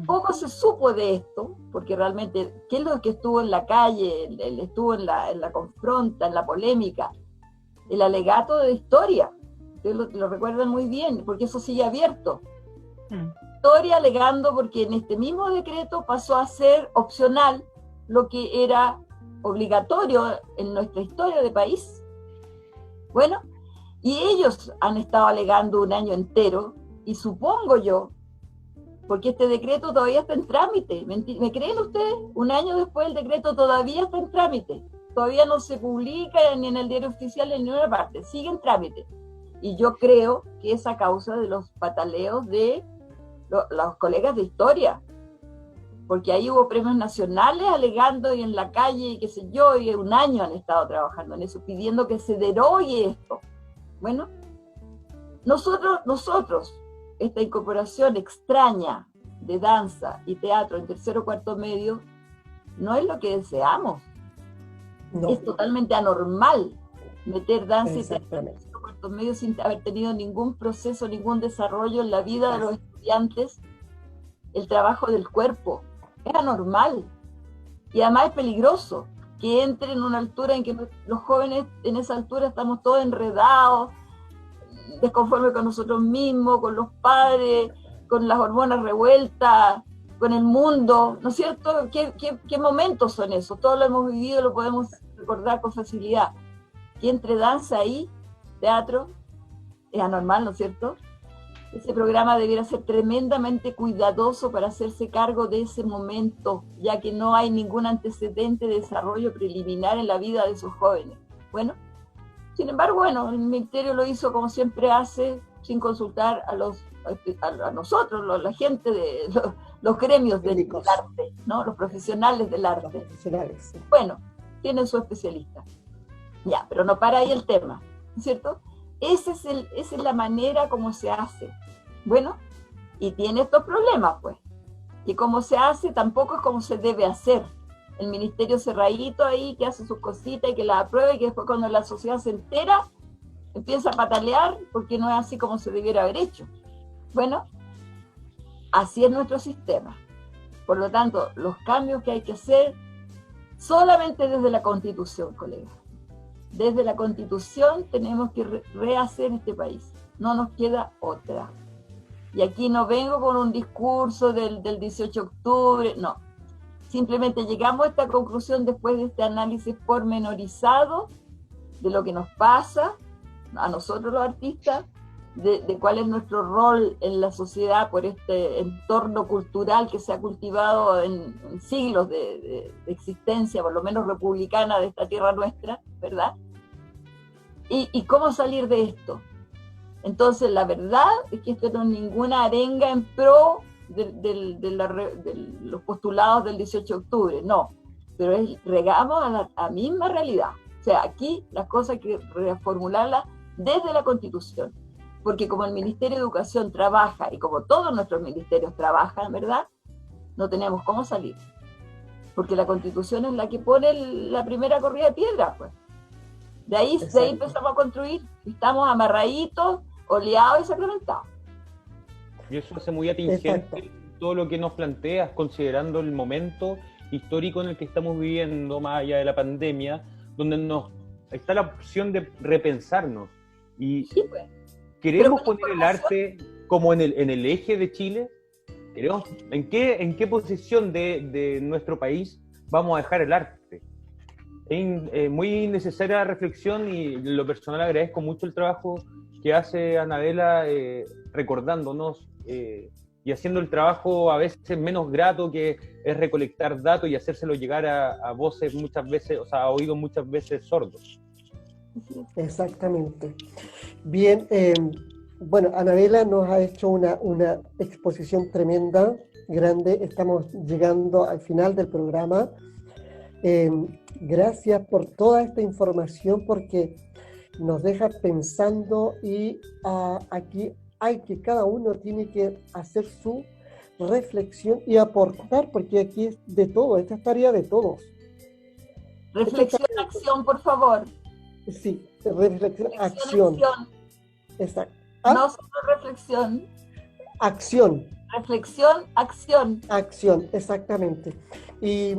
Poco se supo de esto, porque realmente, ¿qué es lo que estuvo en la calle? Estuvo en la confronta, en la polémica, el alegato de historia. Ustedes lo recuerdan muy bien, porque eso sigue abierto. Historia alegando porque en este mismo decreto pasó a ser opcional lo que era obligatorio en nuestra historia de país. Bueno, y ellos han estado alegando un año entero, y supongo yo, porque este decreto todavía está en trámite. ¿Me creen ustedes? Un año después el decreto todavía está en trámite. Todavía no se publica ni en el diario oficial ni en ninguna parte. Sigue en trámite. Y yo creo que es a causa de los pataleos de los colegas de historia. Porque ahí hubo premios nacionales alegando y en la calle y qué sé yo, y un año han estado trabajando en eso, pidiendo que se derogue esto. Bueno, nosotros, esta incorporación extraña de danza y teatro en tercero o cuarto medio, no es lo que deseamos. No. Es totalmente anormal meter danza y teatro en tercero o cuarto medio sin haber tenido ningún proceso, ningún desarrollo en la vida de los estudiantes, el trabajo del cuerpo. Es anormal. Y además es peligroso que entre en una altura en que los jóvenes en esa altura estamos todos enredados, desconformes con nosotros mismos, con los padres, con las hormonas revueltas, con el mundo, ¿no es cierto? ¿Qué momentos son esos? Todos lo hemos vivido, lo podemos recordar con facilidad. Que entre danza y teatro es anormal, ¿no es cierto? Ese programa debiera ser tremendamente cuidadoso para hacerse cargo de ese momento, ya que no hay ningún antecedente de desarrollo preliminar en la vida de esos jóvenes. Bueno, sin embargo, bueno, el Ministerio lo hizo como siempre hace, sin consultar a nosotros, la gente de los gremios del arte, ¿no? Los profesionales del arte. Los profesionales, sí. Bueno, tienen su especialista. Ya, pero no para ahí el tema, ¿no es cierto? Esa es la manera como se hace. Bueno, y tiene estos problemas, pues. Que como se hace tampoco es como se debe hacer. El ministerio cerradito ahí, que hace sus cositas y que las aprueba, y que después cuando la sociedad se entera, empieza a patalear porque no es así como se debiera haber hecho. Bueno, así es nuestro sistema. Por lo tanto, los cambios que hay que hacer solamente desde la Constitución, colegas. Desde la Constitución tenemos que rehacer este país. No nos queda otra. Y aquí no vengo con un discurso del 18 de octubre, no. Simplemente llegamos a esta conclusión después de este análisis pormenorizado de lo que nos pasa a nosotros los artistas, de cuál es nuestro rol en la sociedad por este entorno cultural que se ha cultivado en siglos de existencia, por lo menos republicana, de esta tierra nuestra, ¿verdad? Y cómo salir de esto. Entonces, la verdad es que esto no es ninguna arenga en pro de los postulados del 18 de octubre, no, pero regamos a la misma realidad. O sea, aquí las cosas hay que reformularlas desde la Constitución, porque como el Ministerio de Educación trabaja, y como todos nuestros ministerios trabajan, ¿verdad?, no tenemos cómo salir, porque la Constitución es la que pone la primera corrida de piedra, pues. De ahí empezamos a construir, estamos amarraditos, oleados y sacramentados. Y eso hace muy atingente todo lo que nos planteas, considerando el momento histórico en el que estamos viviendo, más allá de la pandemia, donde está la opción de repensarnos. Y sí, pues. ¿Queremos poner el arte como en el eje de Chile? ¿En qué posición de nuestro país vamos a dejar el arte? Es muy necesaria la reflexión, y en lo personal agradezco mucho el trabajo que hace Anabela, recordándonos y haciendo el trabajo a veces menos grato, que es recolectar datos y hacérselo llegar a voces muchas veces, o sea, a oídos muchas veces sordos. Exactamente. Bien, bueno, Anabela nos ha hecho una exposición tremenda, grande. Estamos llegando al final del programa. Gracias por toda esta información, porque nos deja pensando, y aquí cada uno tiene que hacer su reflexión y aportar, porque aquí es de todo, esta es tarea de todos. Reflexión, acción, por favor. Sí, reflexión, acción. Exacto. No solo reflexión. Acción. Reflexión, acción. Acción, exactamente. Y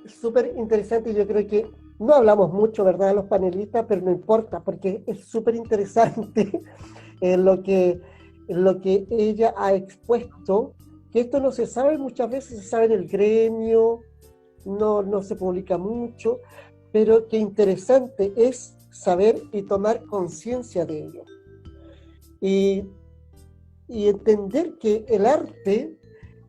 súper interesante, yo creo que no hablamos mucho, ¿verdad?, los panelistas, pero no importa, porque es súper interesante lo que ella ha expuesto, que esto no se sabe muchas veces, se sabe en el gremio, no se publica mucho, pero qué interesante es saber y tomar conciencia de ello. Y entender que el arte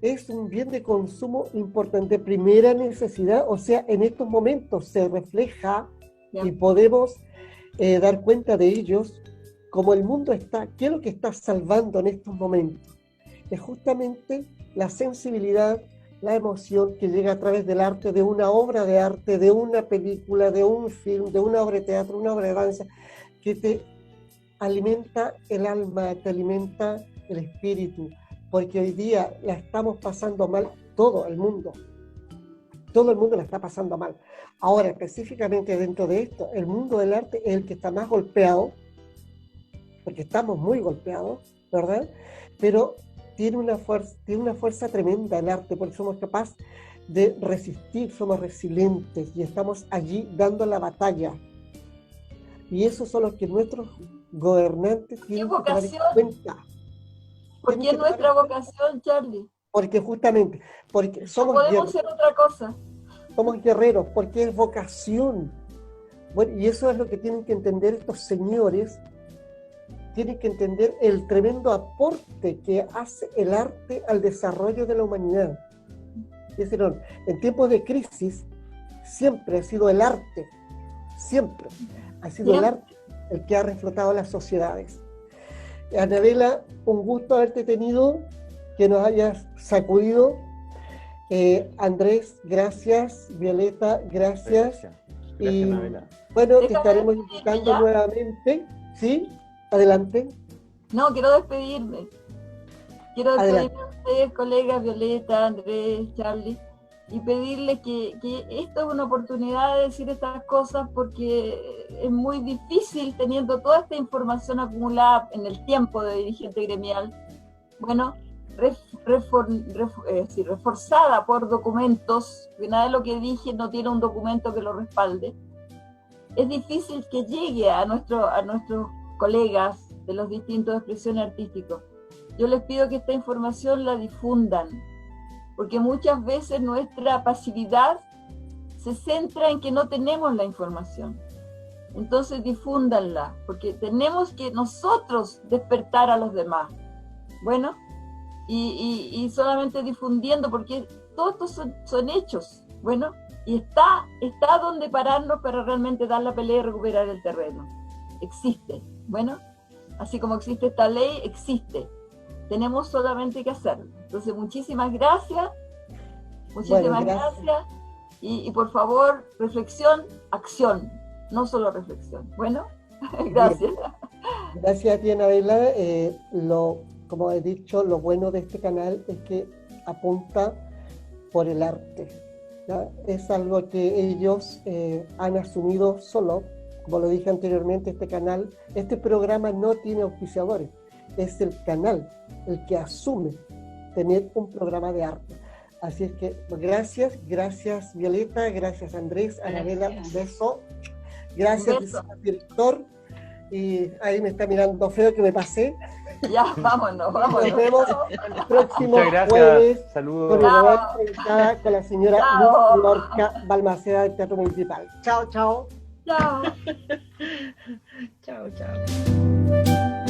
es un bien de consumo importante, primera necesidad, o sea, en estos momentos se refleja y podemos dar cuenta de ellos, como el mundo está, qué es lo que está salvando en estos momentos. Es justamente la sensibilidad, la emoción que llega a través del arte, de una obra de arte, de una película, de un film, de una obra de teatro, una obra de danza, que te alimenta el alma, te alimenta el espíritu, porque hoy día la estamos pasando mal todo el mundo la está pasando mal. Ahora, específicamente dentro de esto, el mundo del arte es el que está más golpeado, porque estamos muy golpeados, ¿verdad? Pero tiene una fuerza tremenda el arte, porque somos capaces de resistir, somos resilientes y estamos allí dando la batalla. Y eso son los que nuestros gobernantes tienen que tomar en cuenta. ¿Por qué es nuestra vocación, Charlie? Porque justamente, porque somos no podemos ser otra cosa. Somos guerreros, porque es vocación. Bueno, y eso es lo que tienen que entender estos señores. Tienen que entender el tremendo aporte que hace el arte al desarrollo de la humanidad. Es decir, en tiempos de crisis, siempre ha sido el arte, siempre ha sido el arte el que ha reflotado las sociedades. Anabela, un gusto haberte tenido, que nos hayas sacudido. Andrés, gracias. Violeta, gracias. Gracias, y Anabela. bueno, te estaremos invitando nuevamente. ¿Sí? Adelante. No, quiero despedirme. Quiero despedirme a ustedes, colegas, Violeta, Andrés, Charlie, y pedirles que esto es una oportunidad de decir estas cosas, porque es muy difícil, teniendo toda esta información acumulada en el tiempo de dirigente gremial, bueno, reforzada por documentos, que nada de lo que dije no tiene un documento que lo respalde. Es difícil que llegue a nuestros colegas de los distintos expresiones artísticas. Yo les pido que esta información la difundan, porque muchas veces nuestra pasividad se centra en que no tenemos la información. Entonces difúndanla, porque tenemos que nosotros despertar a los demás. Bueno, y solamente difundiendo, porque todos estos son hechos. Bueno, y está donde pararnos para realmente dar la pelea y recuperar el terreno. Existe. Bueno, así como existe esta ley, existe. Tenemos solamente que hacerlo. Entonces, muchísimas gracias. Muchísimas gracias. Y por favor, reflexión, acción. No solo reflexión. Bueno, gracias. Bien. Gracias a ti, Anabela. Como he dicho, lo bueno de este canal es que apunta por el arte, ¿ya? Es algo que ellos han asumido solo. Como lo dije anteriormente, este programa no tiene auspiciadores. Es el canal el que asume tener un programa de arte. Así es que gracias Violeta, gracias Andrés, Anabela, un beso. Gracias, director. Y ahí me está mirando feo que me pasé. Ya, vámonos. Nos vemos el próximo Muchas gracias. jueves. Saludos. Con una nueva entrevistada con la señora Luz Lorca Balmaceda del Teatro Municipal. Chao. Chao. Chao.